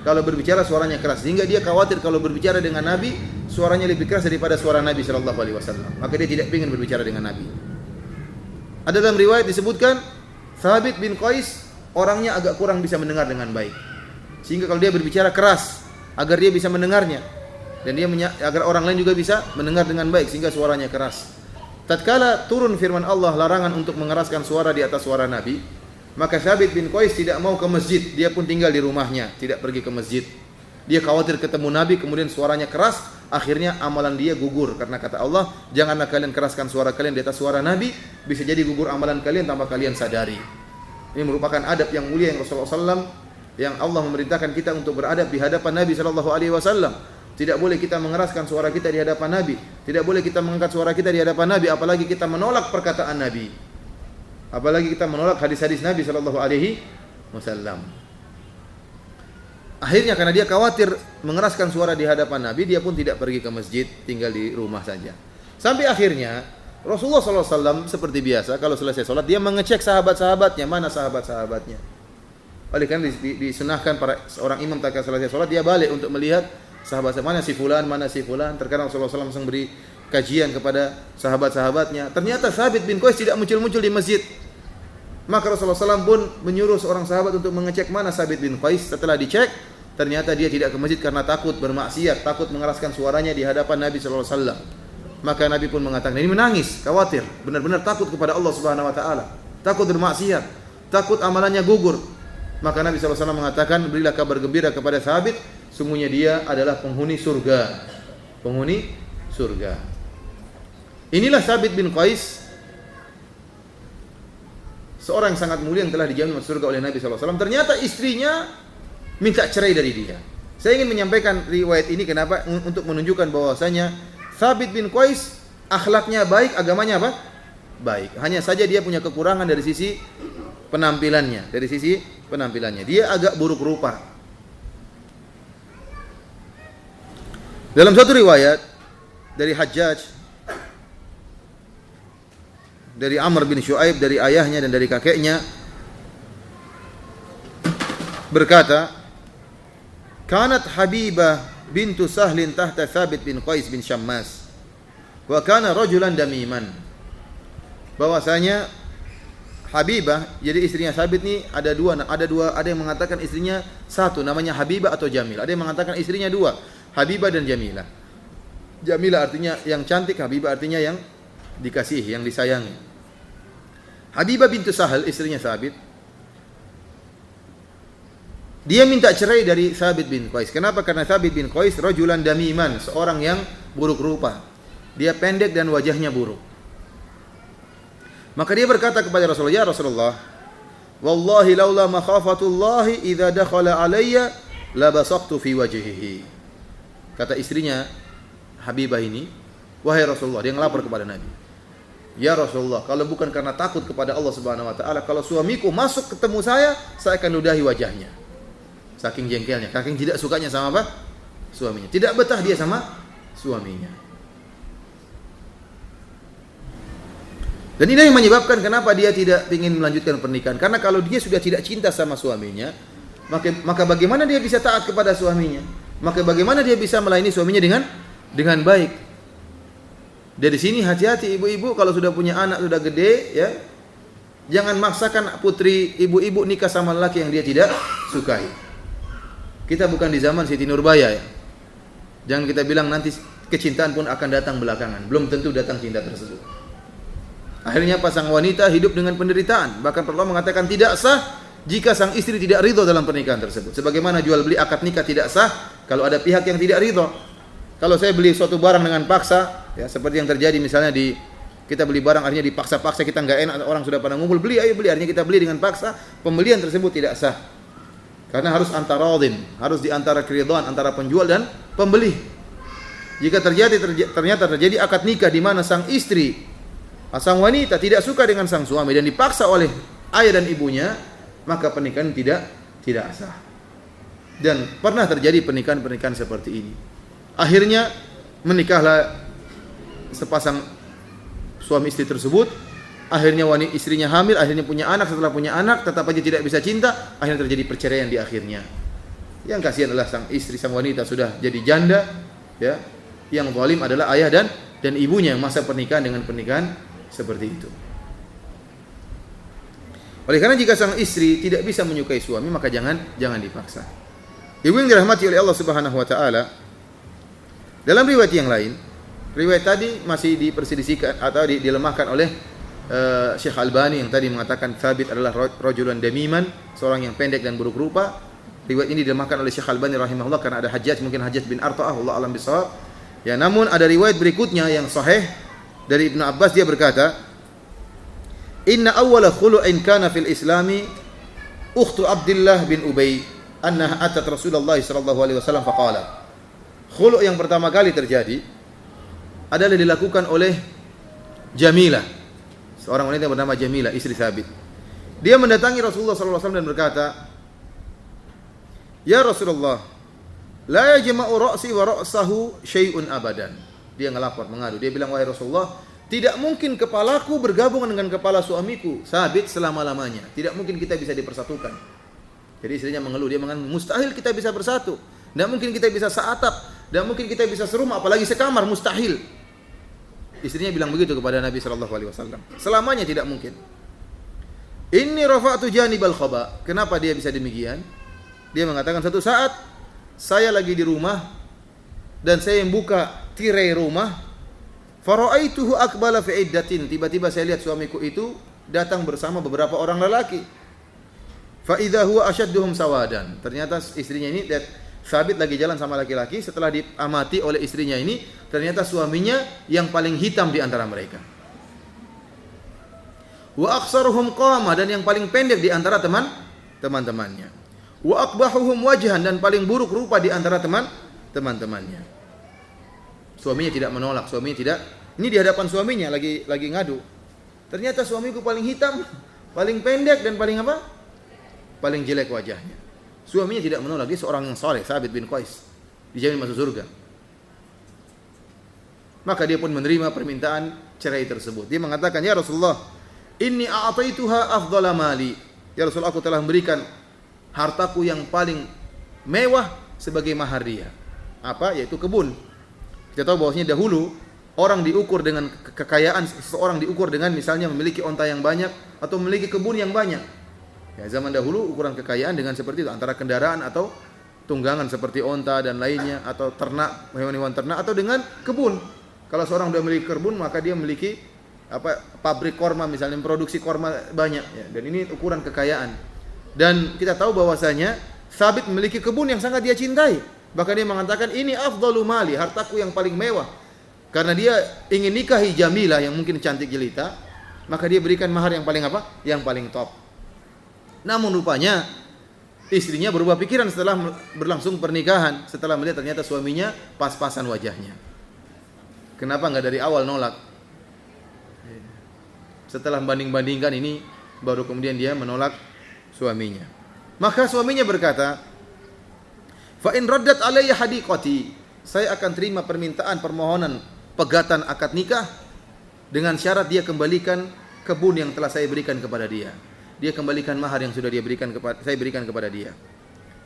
Kalau berbicara suaranya keras, sehingga dia khawatir kalau berbicara dengan Nabi suaranya lebih keras daripada suara Nabi sallallahu alaihi wasallam. Maka dia tidak ingin berbicara dengan Nabi. Ada dalam riwayat disebutkan Thabit bin Qais orangnya agak kurang bisa mendengar dengan baik. Sehingga kalau dia berbicara keras agar dia bisa mendengarnya, dan dia agar orang lain juga bisa mendengar dengan baik sehingga suaranya keras. Tatkala turun firman Allah larangan untuk mengeraskan suara di atas suara Nabi, maka Thabit bin Qais tidak mau ke masjid, dia pun tinggal di rumahnya, tidak pergi ke masjid. Dia khawatir ketemu Nabi, kemudian suaranya keras, akhirnya amalan dia gugur. Karena kata Allah, janganlah kalian keraskan suara kalian di atas suara Nabi, bisa jadi gugur amalan kalian tanpa kalian sadari. Ini merupakan adab yang mulia yang Rasulullah SAW, yang Allah memerintahkan kita untuk beradab di hadapan Nabi SAW. Tidak boleh kita mengeraskan suara kita di hadapan Nabi, tidak boleh kita mengangkat suara kita di hadapan Nabi, apalagi kita menolak perkataan Nabi. Apalagi kita menolak hadis-hadis Nabi sallallahu alaihi wasallam. Akhirnya karena dia khawatir mengeraskan suara di hadapan Nabi, dia pun tidak pergi ke masjid, tinggal di rumah saja. Sampai akhirnya Rasulullah sallallahu alaihi wasallam seperti biasa kalau selesai salat dia mengecek sahabat-sahabatnya, mana sahabat-sahabatnya. Oleh karena disunahkan para seorang imam tatkala selesai salat dia balik untuk melihat sahabat mana si fulan. Terkadang Rasulullah SAW langsung beri kajian kepada sahabat-sahabatnya. Ternyata Thabit bin Qais tidak muncul-muncul di masjid. Maka Rasulullah SAW pun menyuruh seorang sahabat untuk mengecek mana Thabit bin Qais. Setelah dicek, ternyata dia tidak ke masjid karena takut bermaksiat, takut mengeraskan suaranya di hadapan Nabi SAW. Maka Nabi pun mengatakan, ini menangis, khawatir, benar-benar takut kepada Allah Subhanahu Wa Taala, takut bermaksiat, takut amalannya gugur. Maka Nabi SAW mengatakan, berilah kabar gembira kepada Thabit, sungguhnya dia adalah penghuni surga. Penghuni surga. Inilah Thabit bin Qais, seorang yang sangat mulia yang telah dijamin masuk surga oleh Nabi SAW. Ternyata istrinya minta cerai dari dia. Saya ingin menyampaikan riwayat ini kenapa? Untuk menunjukkan bahwasanya Thabit bin Qais akhlaknya baik, agamanya apa? Baik. Hanya saja dia punya kekurangan dari sisi penampilannya. Dia agak buruk rupa. Dalam satu riwayat dari Hajjaj, dari Amr bin Shu'aib, dari ayahnya dan dari kakeknya, berkata, "Kanat Habibah bintu Sahlin tahta Thabit bin Qais bin Syammas, wa kana rajulan damiman." Bahwasanya Habibah, jadi istrinya Thabit ini ada dua, ada yang mengatakan istrinya satu, namanya Habibah atau Jamilah. Ada yang mengatakan istrinya dua, Habibah dan Jamilah. Jamilah artinya yang cantik, Habibah artinya yang dikasihi, yang disayangi. Habibah bintu Sahal, istrinya Thabit, dia minta cerai dari Thabit bin Qais. Kenapa? Karena Thabit bin Qais rajulan damiman, seorang yang buruk rupa. Dia pendek dan wajahnya buruk. Maka dia berkata kepada Rasulullah, "Ya Rasulullah, wallahi laula makhafatullahi idza dakhala alayya labasaqtu fi wajhihi." Kata istrinya Habibah ini, "Wahai Rasulullah," dia ngelapor kepada Nabi. "Ya Rasulullah, kalau bukan karena takut kepada Allah Subhanahu wa taala, kalau suamiku masuk ketemu saya akan ludahi wajahnya." Saking jengkelnya, saking tidak sukanya sama apa? Suaminya. Tidak betah dia sama suaminya. Dan ini yang menyebabkan kenapa dia tidak ingin melanjutkan pernikahan. Karena kalau dia sudah tidak cinta sama suaminya, maka bagaimana dia bisa taat kepada suaminya? Maka bagaimana dia bisa melayani suaminya dengan baik? Dari sini hati-hati ibu-ibu kalau sudah punya anak sudah gede, ya, jangan maksakan putri ibu-ibu nikah sama lelaki yang dia tidak sukai. Kita bukan di zaman Siti Nurbaya, ya. Jangan kita bilang nanti kecintaan pun akan datang belakangan. Belum tentu datang cinta tersebut. Akhirnya sang wanita hidup dengan penderitaan. Bahkan Rasulullah mengatakan tidak sah jika sang istri tidak ridho dalam pernikahan tersebut. Sebagaimana jual beli akad nikah tidak sah kalau ada pihak yang tidak ridho. Kalau saya beli suatu barang dengan paksa, ya seperti yang terjadi misalnya kita beli barang akhirnya dipaksa-paksa, kita nggak enak, orang sudah pada ngumpul beli, ayo beli, akhirnya kita beli dengan paksa, pembelian tersebut tidak sah. Karena harus antara radin, harus di antara keridhaan antara penjual dan pembeli. Jika ternyata terjadi akad nikah di mana sang istri, sang wanita tidak suka dengan sang suami dan dipaksa oleh ayah dan ibunya, maka pernikahan tidak sah. Dan pernah terjadi pernikahan-pernikahan seperti ini. Akhirnya menikahlah sepasang suami istri tersebut. Akhirnya istrinya hamil, akhirnya punya anak. Setelah punya anak, tetap aja tidak bisa cinta. Akhirnya terjadi perceraian di akhirnya. Yang kasihan adalah sang istri, sang wanita sudah jadi janda, ya. Yang zalim adalah ayah dan ibunya masa pernikahan dengan pernikahan seperti itu. Oleh karena jika sang istri tidak bisa menyukai suami, maka jangan dipaksa. Ibu yang dirahmati oleh Allah Subhanahu wa taala, dalam riwayat yang lain, riwayat tadi masih diperselisihkan atau dilemahkan oleh Syekh Albani yang tadi mengatakan Thabit adalah rajulan damiman, seorang yang pendek dan buruk rupa. Riwayat ini dilemahkan oleh Syekh Albani rahimahullah karena ada Hajjaj, mungkin Hajjaj bin Arta'ah, Allah alam bisawab. Ya, namun ada riwayat berikutnya yang sahih dari Ibnu Abbas, dia berkata, "Inna awwala khulu'in kana fil Islami ukhtu Abdullah bin Ubay annaha atat Rasulullah sallallahu alaihi wasallam faqalat." Khulu' yang pertama kali terjadi adalah dilakukan oleh Jamilah, seorang wanita bernama Jamilah, istri Thabit. Dia mendatangi Rasulullah sallallahu alaihi wasallam dan berkata, "Ya Rasulullah, la yajma'u ra'si wa ra'sahu syai'un abadan." Dia ngelapor, mengadu. Dia bilang, "Wahai Rasulullah, tidak mungkin kepalaku bergabung dengan kepala suamiku Thabit selama-lamanya. Tidak mungkin kita bisa dipersatukan." Jadi istrinya mengeluh, dia mengatakan, "Mustahil kita bisa bersatu. Tidak mungkin kita bisa seatap, tidak mungkin kita bisa serumah, apalagi sekamar, mustahil." Istrinya bilang begitu kepada Nabi sallallahu alaihi wasallam. Selamanya tidak mungkin. "Inni rafa'tu janibal khaba." Kenapa dia bisa demikian? Dia mengatakan, satu saat saya lagi di rumah dan saya membuka tirai rumah, fara'aituhu aqbala fi iddatin. Tiba-tiba saya lihat suamiku itu datang bersama beberapa orang lelaki. Fa idza huwa ashadduhum sawadan. Ternyata istrinya ini Thabit lagi jalan sama laki-laki, setelah diamati oleh istrinya ini, ternyata suaminya yang paling hitam di antara mereka. Wa aqsaruhum qama, dan yang paling pendek di antara teman-temannya. Wa aqbahuhum wajhan, dan paling buruk rupa di antara teman-temannya. Suaminya tidak menolak, ini di hadapan suaminya lagi ngadu. Ternyata suamiku paling hitam, paling pendek, dan paling jelek wajahnya. Suaminya tidak menolak, dia seorang yang saleh, Thabit bin Qais, dijamin masuk surga. Maka dia pun menerima permintaan cerai tersebut. Dia mengatakan, "Ya Rasulullah, inni a'taituha afdhala mali." Ya Rasulullah, aku telah memberikan hartaku yang paling mewah sebagai mahar dia. Apa? Yaitu kebun. Kita tahu bahwasanya dahulu orang diukur dengan kekayaan, seseorang diukur dengan misalnya memiliki onta yang banyak atau memiliki kebun yang banyak. Ya, zaman dahulu ukuran kekayaan dengan seperti itu, antara kendaraan atau tunggangan seperti onta dan lainnya, atau ternak, hewan-hewan ternak, atau dengan kebun. Kalau seorang sudah memiliki kebun, maka dia memiliki pabrik korma misalnya, memproduksi korma banyak, ya. Dan ini ukuran kekayaan. Dan kita tahu bahwasanya Thabit memiliki kebun yang sangat dia cintai. Bahkan dia mengatakan, "Ini afdalu mali, hartaku yang paling mewah." Karena dia ingin nikahi Jamilah yang mungkin cantik jelita, maka dia berikan mahar yang paling Yang paling top. Namun rupanya istrinya berubah pikiran setelah berlangsung pernikahan, setelah melihat ternyata suaminya pas-pasan wajahnya. Kenapa enggak dari awal nolak? Setelah banding-bandingkan ini, baru kemudian dia menolak suaminya. Maka suaminya berkata, "Fa in raddat alayya hadiqati." Saya akan terima permohonan pegatan akad nikah dengan syarat dia kembalikan kebun yang telah saya berikan kepada dia. Dia kembalikan mahar yang sudah saya berikan kepada dia.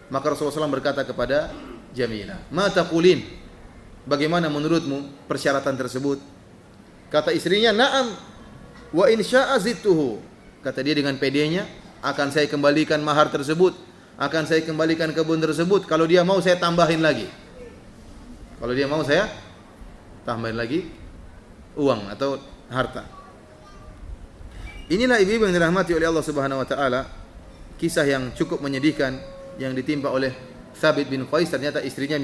Maka Rasulullah SAW berkata kepada Jamilah, "Ma taqulin?" Bagaimana menurutmu persyaratan tersebut? Kata istrinya, "Na'am wa in syaa zidtuhu." Kata dia dengan pedenya, "Akan saya kembalikan mahar tersebut, akan saya kembalikan kebun tersebut. Kalau dia mau saya tambahin lagi. Kalau dia mau saya tambahin lagi uang atau harta." Inilah ibu-ibu yang dirahmati oleh Allah Subhanahu wa taala, kisah yang cukup menyedihkan yang ditimpa oleh Thabit bin Qais. Ternyata istrinya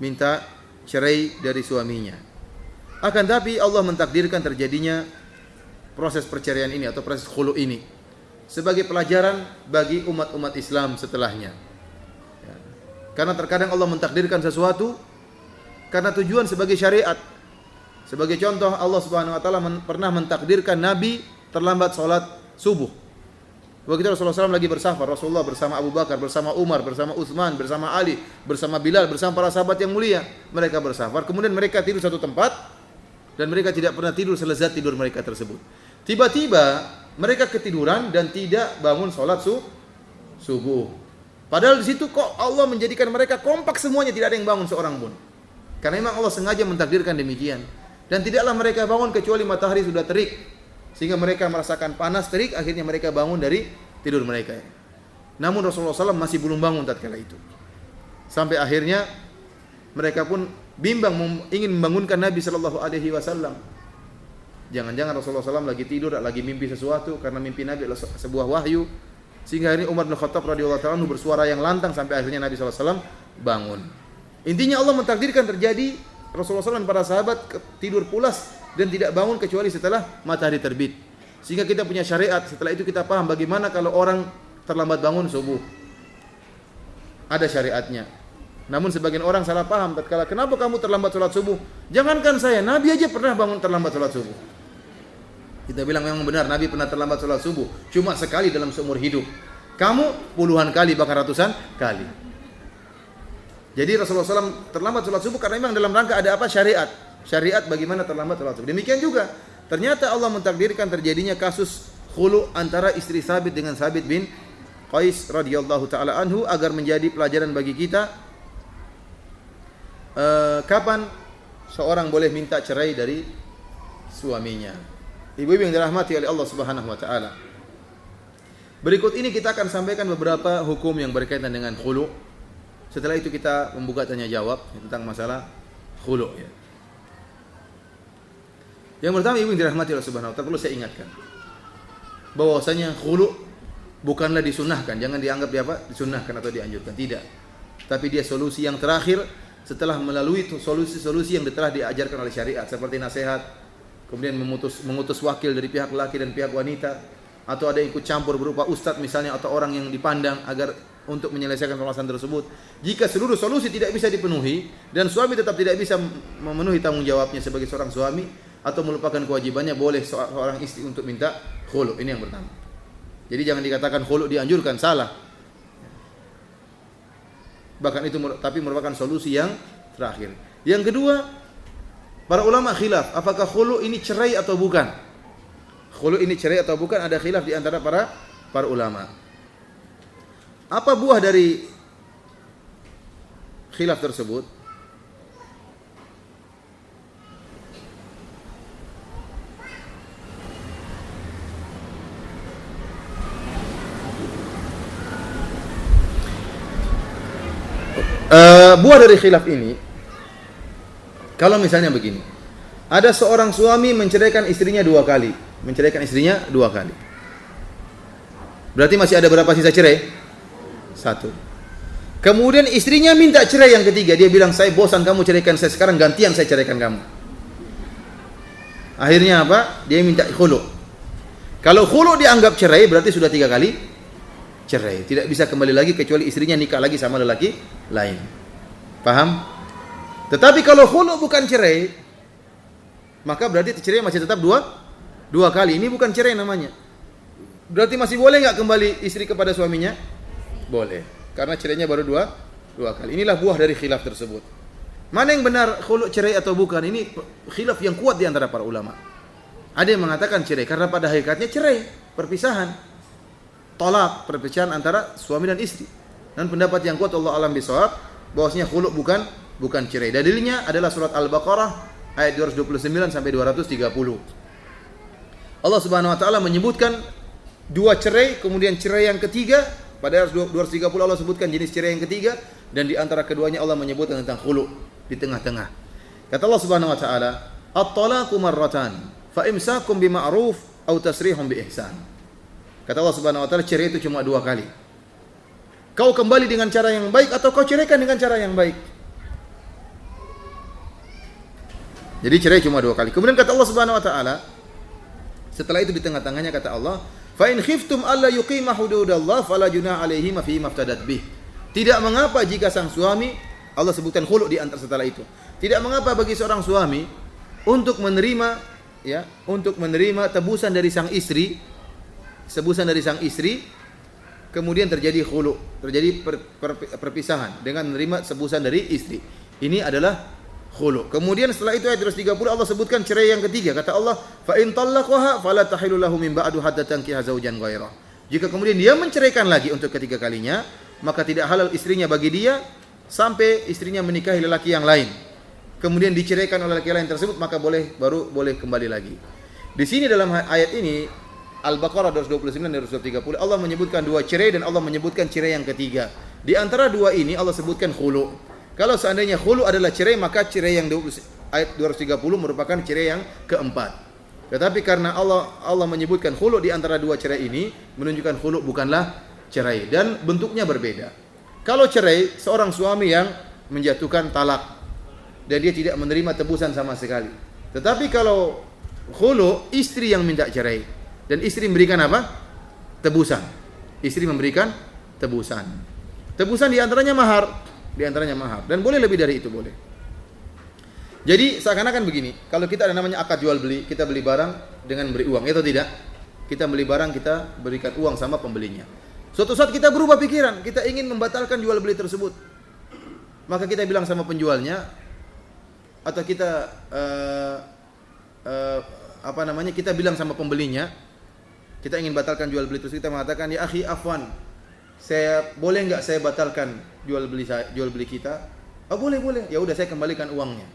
minta cerai dari suaminya. Akan tapi Allah mentakdirkan terjadinya proses perceraian ini atau proses khulu ini sebagai pelajaran bagi umat-umat Islam setelahnya. Ya. Karena terkadang Allah mentakdirkan sesuatu karena tujuan sebagai syariat. Sebagai contoh, Allah Subhanahu wa taala pernah mentakdirkan Nabi terlambat salat subuh. Begitu Rasulullah SAW lagi bersafar, Rasulullah bersama Abu Bakar, bersama Umar, bersama Utsman, bersama Ali, bersama Bilal, bersama para sahabat yang mulia. Mereka bersafar, kemudian mereka tidur satu tempat dan mereka tidak pernah tidur selezat tidur mereka tersebut. Tiba-tiba mereka ketiduran dan tidak bangun salat subuh. Padahal di situ kok Allah menjadikan mereka kompak semuanya, tidak ada yang bangun seorang pun. Karena memang Allah sengaja mentakdirkan demikian. Dan tidaklah mereka bangun kecuali matahari sudah terik. Sehingga mereka merasakan panas terik, akhirnya mereka bangun dari tidur mereka. Namun Rasulullah SAW masih belum bangun tatkala itu. Sampai akhirnya mereka pun bimbang ingin membangunkan Nabi SAW. Jangan-jangan Rasulullah SAW lagi tidur, lagi mimpi sesuatu, karena mimpi Nabi adalah sebuah wahyu. Sehingga akhirnya Umar bin Khattab radhiyallahu ta'ala bersuara yang lantang sampai akhirnya Nabi SAW bangun. Intinya Allah mentakdirkan terjadi Rasulullah SAW dan para sahabat tidur pulas dan tidak bangun kecuali setelah matahari terbit. Sehingga kita punya syariat. Setelah itu kita paham bagaimana kalau orang terlambat bangun subuh. Ada syariatnya. Namun sebagian orang salah paham tatkala, kenapa kamu terlambat sholat subuh? Jangankan saya, Nabi aja pernah bangun terlambat sholat subuh. Kita bilang memang benar, Nabi pernah terlambat sholat subuh. Cuma sekali dalam seumur hidup. Kamu puluhan kali, bahkan ratusan kali. Jadi Rasulullah SAW terlambat sholat subuh karena memang dalam rangka ada apa? Syariat. Syariat bagaimana terlambat sholat subuh. Demikian juga, ternyata Allah mentakdirkan terjadinya kasus khulu antara istri Thabit dengan Thabit bin Qais radhiyallahu taala anhu agar menjadi pelajaran bagi kita kapan seorang boleh minta cerai dari suaminya. Ibu-ibu yang dirahmati oleh Allah Subhanahu wa taala. Berikut ini kita akan sampaikan beberapa hukum yang berkaitan dengan khulu. Setelah itu kita membuka tanya jawab tentang masalah khulu ya. Yang pertama, ibu yang dirahmati Allah Subhanahu wa taala, perlu saya ingatkan bahwasanya khulu bukanlah disunahkan, jangan dianggap dia apa? Disunahkan atau dianjurkan, tidak. Tapi dia solusi yang terakhir setelah melalui solusi-solusi yang telah diajarkan oleh syariat seperti nasihat, kemudian mengutus wakil dari pihak laki dan pihak wanita, atau ada yang ikut campur berupa ustadz misalnya atau orang yang dipandang agar untuk menyelesaikan permasalahan tersebut. Jika seluruh solusi tidak bisa dipenuhi dan suami tetap tidak bisa memenuhi tanggung jawabnya sebagai seorang suami atau melupakan kewajibannya, boleh seorang istri untuk minta khulu. Ini yang pertama. Jadi jangan dikatakan khulu dianjurkan, salah. Bahkan itu tapi merupakan solusi yang terakhir. Yang kedua, para ulama khilaf apakah khulu ini cerai atau bukan. Khulu ini cerai atau bukan, ada khilaf di antara para ulama. Apa buah dari khilaf tersebut? Buah dari khilaf ini, kalau misalnya begini, ada seorang suami menceraikan istrinya 2 kali, berarti masih ada berapa sisa cerai? 1. Kemudian istrinya minta cerai yang ketiga, dia bilang, saya bosan kamu ceraikan saya, sekarang gantian saya ceraikan kamu. Akhirnya apa? Dia minta khulu. Kalau khulu dianggap cerai, berarti sudah 3 kali cerai, tidak bisa kembali lagi kecuali istrinya nikah lagi sama lelaki lain. Paham? Tetapi kalau khulu bukan cerai, maka berarti cerai masih tetap dua kali. Ini bukan cerai namanya. Berarti masih boleh nggak kembali istri kepada suaminya? Boleh, karena cerainya baru dua kali. Inilah buah dari khilaf tersebut. Mana yang benar, khulu cerai atau bukan? Ini khilaf yang kuat di antara para ulama. Ada yang mengatakan cerai karena pada hakikatnya cerai, perpisahan, tolak, perpisahan antara suami dan istri. Dan pendapat yang kuat Allah alam bisawab, bahwasanya khulu bukan cerai. Dalilnya adalah surat Al-Baqarah ayat 229 sampai 230. Allah Subhanahu wa taala menyebutkan 2 cerai, kemudian cerai yang ketiga. Pada ayat 230 Allah sebutkan jenis cerai yang ketiga, dan di antara keduanya Allah menyebutkan tentang khulu di tengah-tengah. Kata Allah Subhanahu wa taala, "At-talaqu marratan, fa imsakum bima'ruf au tasrihum bi ihsan. Kata Allah Subhanahu wa taala, cerai itu cuma 2 kali. Kau kembali dengan cara yang baik atau kau ceraikan dengan cara yang baik. Jadi cerai cuma 2 kali. Kemudian kata Allah Subhanahu wa taala, setelah itu di tengah-tengahnya kata Allah, fa in khiftum alla yuqima hududallah fala junaha alaihi ma fi maftadat bih. Tidak mengapa jika sang suami, Allah sebutkan khulu di antara setelah itu. Tidak mengapa bagi seorang suami untuk menerima tebusan dari sang istri, kemudian terjadi khulu, terjadi perpisahan dengan menerima tebusan dari istri. Ini adalah khulu. Kemudian setelah itu ayat 130 Allah sebutkan cerai yang ketiga. Kata Allah, fa in talaqaha fala tahillu lahu min ba'du hatta tankiha zawjan ghairah. Jika kemudian dia menceraikan lagi untuk ketiga kalinya, maka tidak halal istrinya bagi dia sampai istrinya menikahi lelaki yang lain. Kemudian diceraikan oleh lelaki lain tersebut, maka baru boleh kembali lagi. Di sini dalam ayat ini Al-Baqarah 229 dan 230 Allah menyebutkan 2 cerai dan Allah menyebutkan cerai yang ketiga. Di antara 2 ini Allah sebutkan khulu. Kalau seandainya khulu adalah cerai, maka cerai yang ayat 230 merupakan cerai yang keempat. Tetapi karena Allah menyebutkan khulu di antara 2 cerai ini, menunjukkan khulu bukanlah cerai dan bentuknya berbeda. Kalau cerai, seorang suami yang menjatuhkan talak dan dia tidak menerima tebusan sama sekali. Tetapi kalau khulu, istri yang minta cerai dan istri memberikan apa? Tebusan. Istri memberikan tebusan. Tebusan di antaranya mahar. Dan boleh lebih dari itu, boleh. Jadi seakan-akan begini, kalau kita ada namanya akad jual beli, kita beli barang dengan beri uang, atau tidak? Kita beli barang, kita berikan uang sama pembelinya. Suatu saat kita berubah pikiran, kita ingin membatalkan jual beli tersebut. Maka kita bilang sama penjualnya, atau kita kita bilang sama pembelinya, kita ingin batalkan jual beli tersebut, kita mengatakan, ya akhi afwan, boleh enggak saya batalkan jual beli kita? Oh boleh. Ya udah saya kembalikan uangnya.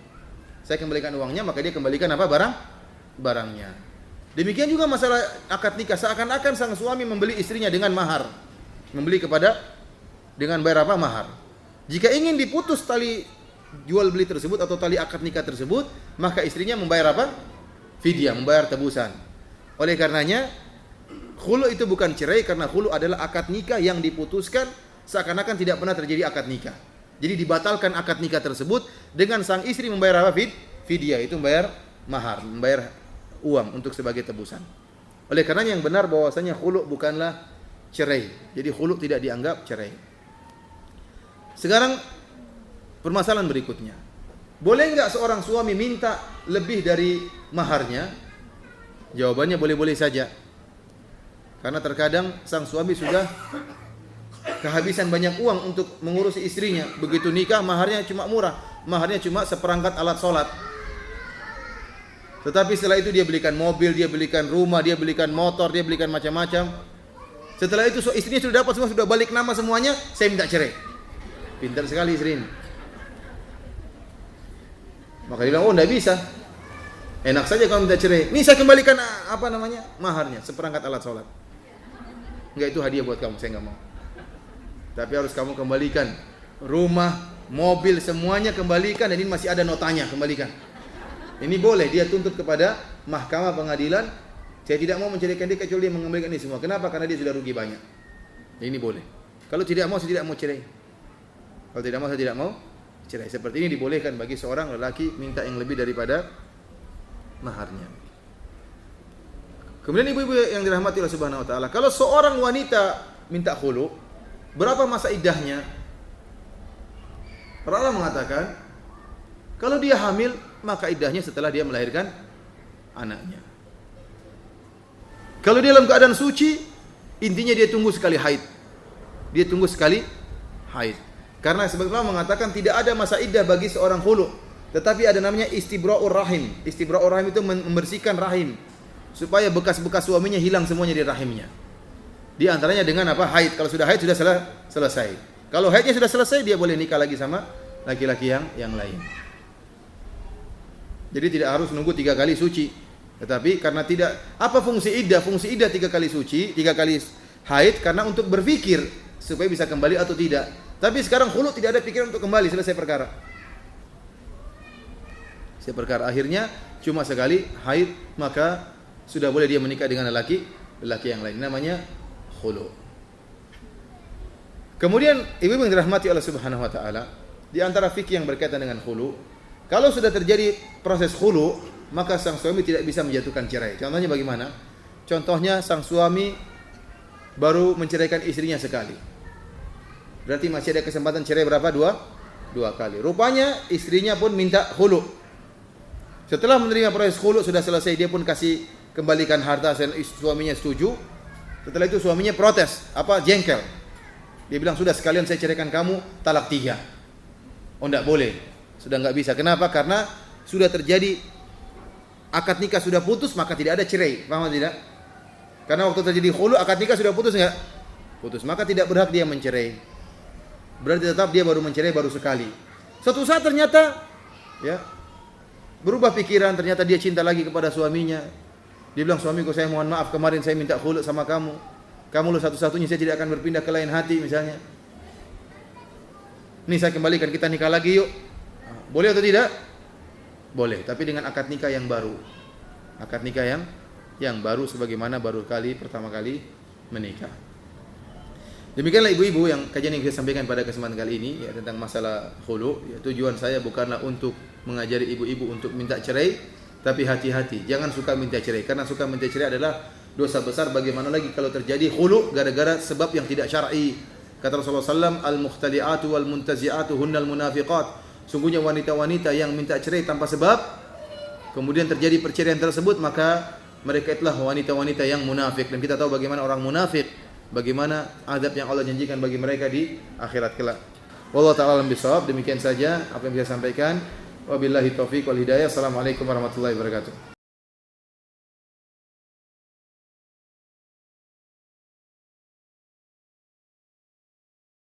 Maka dia kembalikan apa? Barangnya. Demikian juga masalah akad nikah, seakan-akan sang suami membeli istrinya dengan mahar. Membeli dengan bayar apa? Mahar. Jika ingin diputus tali jual beli tersebut atau tali akad nikah tersebut, maka istrinya membayar apa? Fidyah, membayar tebusan. Oleh karenanya, khulu itu bukan cerai, karena khulu adalah akad nikah yang diputuskan seakan-akan tidak pernah terjadi akad nikah. Jadi dibatalkan akad nikah tersebut dengan sang istri membayar apa? Fidyah, itu membayar mahar, membayar uang untuk sebagai tebusan. Oleh karenanya yang benar bahwasanya khulu bukanlah cerai. Jadi khulu tidak dianggap cerai. Sekarang permasalahan berikutnya. Boleh enggak seorang suami minta lebih dari maharnya? Jawabannya boleh-boleh saja. Karena terkadang sang suami sudah kehabisan banyak uang untuk mengurusi istrinya. Begitu nikah maharnya cuma murah. Maharnya cuma seperangkat alat sholat. Tetapi setelah itu dia belikan mobil, dia belikan rumah, dia belikan motor, dia belikan macam-macam. Setelah itu istrinya sudah dapat semua, sudah balik nama semuanya, saya minta cerai. Pintar sekali istri ini. Maka dia bilang, oh enggak bisa. Enak saja kalau minta cerai. Ini saya kembalikan maharnya, seperangkat alat sholat. Enggak, itu hadiah buat kamu, saya enggak mau. Tapi harus kamu kembalikan rumah, mobil, semuanya kembalikan, dan ini masih ada notanya, kembalikan. Ini boleh, dia tuntut kepada mahkamah pengadilan, saya tidak mau menceraikan dia kecuali dia mengembalikan ini semua. Kenapa? Karena dia sudah rugi banyak. Ini boleh. Kalau tidak mau, saya tidak mau cerai. Kalau tidak mau, saya tidak mau cerai. Seperti ini dibolehkan bagi seorang lelaki minta yang lebih daripada maharnya. Kemudian ibu-ibu yang dirahmati Allah Subhanahu wa taala, kalau seorang wanita minta khulu, berapa masa iddahnya? Para ulama mengatakan, kalau dia hamil, maka iddahnya setelah dia melahirkan anaknya. Kalau dia dalam keadaan suci, intinya dia tunggu sekali haid. Karena sebagaimana mengatakan tidak ada masa iddah bagi seorang khulu, tetapi ada namanya istibra'ur rahim. Istibra'ur rahim itu membersihkan rahim supaya bekas-bekas suaminya hilang semuanya di rahimnya. Di antaranya dengan apa? Haid. Kalau sudah haid sudah selesai. Kalau haidnya sudah selesai, dia boleh nikah lagi sama laki-laki yang lain. Jadi tidak harus nunggu 3 kali suci. Tetapi karena tidak, apa fungsi iddah? Fungsi iddah 3 kali suci, 3 kali haid, karena untuk berpikir supaya bisa kembali atau tidak. Tapi sekarang khulu tidak ada pikiran untuk kembali, selesai perkara. Akhirnya cuma sekali haid, maka sudah boleh dia menikah dengan lelaki yang lain. Namanya khulu. Kemudian ibu-ibu yang dirahmati Allah Subhanahu wa taala, di antara fikih yang berkaitan dengan khulu, kalau sudah terjadi proses khulu, maka sang suami tidak bisa menjatuhkan cerai. Contohnya bagaimana? Contohnya sang suami baru menceraikan istrinya sekali. Berarti masih ada kesempatan cerai berapa? Dua kali. Rupanya istrinya pun minta khulu. Setelah menerima proses khulu sudah selesai, dia pun kasih kembalikan harta, suaminya setuju. Setelah itu suaminya protes, jengkel. Dia bilang, sudah sekalian saya ceraikan kamu, talak 3. Oh, enggak boleh. Sudah enggak bisa. Kenapa? Karena sudah terjadi akad nikah sudah putus, maka tidak ada cerai. Paham tidak? Karena waktu terjadi khulu, akad nikah sudah putus enggak? Putus. Maka tidak berhak dia mencerai. Berarti tetap dia baru mencerai baru sekali. Suatu saat ternyata ya berubah pikiran, ternyata dia cinta lagi kepada suaminya. Dia bilang, suamiku, saya mohon maaf, kemarin saya minta khulu sama kamu. Kamu lu satu-satunya, saya tidak akan berpindah ke lain hati misalnya. Nih saya kembalikan, kita nikah lagi yuk. Boleh atau tidak? Boleh, tapi dengan akad nikah yang baru. Akad nikah yang baru sebagaimana pertama kali menikah. Demikianlah ibu-ibu yang kajian yang saya sampaikan pada kesempatan kali ini ya, tentang masalah khulu. Ya, tujuan saya bukanlah untuk mengajari ibu-ibu untuk minta cerai, tapi hati-hati, jangan suka minta cerai. Karena suka minta cerai adalah dosa besar. Bagaimana lagi kalau terjadi khulu gara-gara sebab yang tidak syar'i. Kata Rasulullah SAW, al-mukhtali'atu wal muntazi'atu hunnal munafiqat. Sungguhnya wanita-wanita yang minta cerai tanpa sebab, kemudian terjadi perceraian tersebut, maka mereka itulah wanita-wanita yang munafik. Dan kita tahu bagaimana orang munafik, bagaimana azab yang Allah janjikan bagi mereka di akhirat kelak. Wallahu ta'ala alam bisawab. Demikian saja apa yang saya sampaikan. Wabillahi taufiq wal hidayah. Assalamualaikum warahmatullahi wabarakatuh.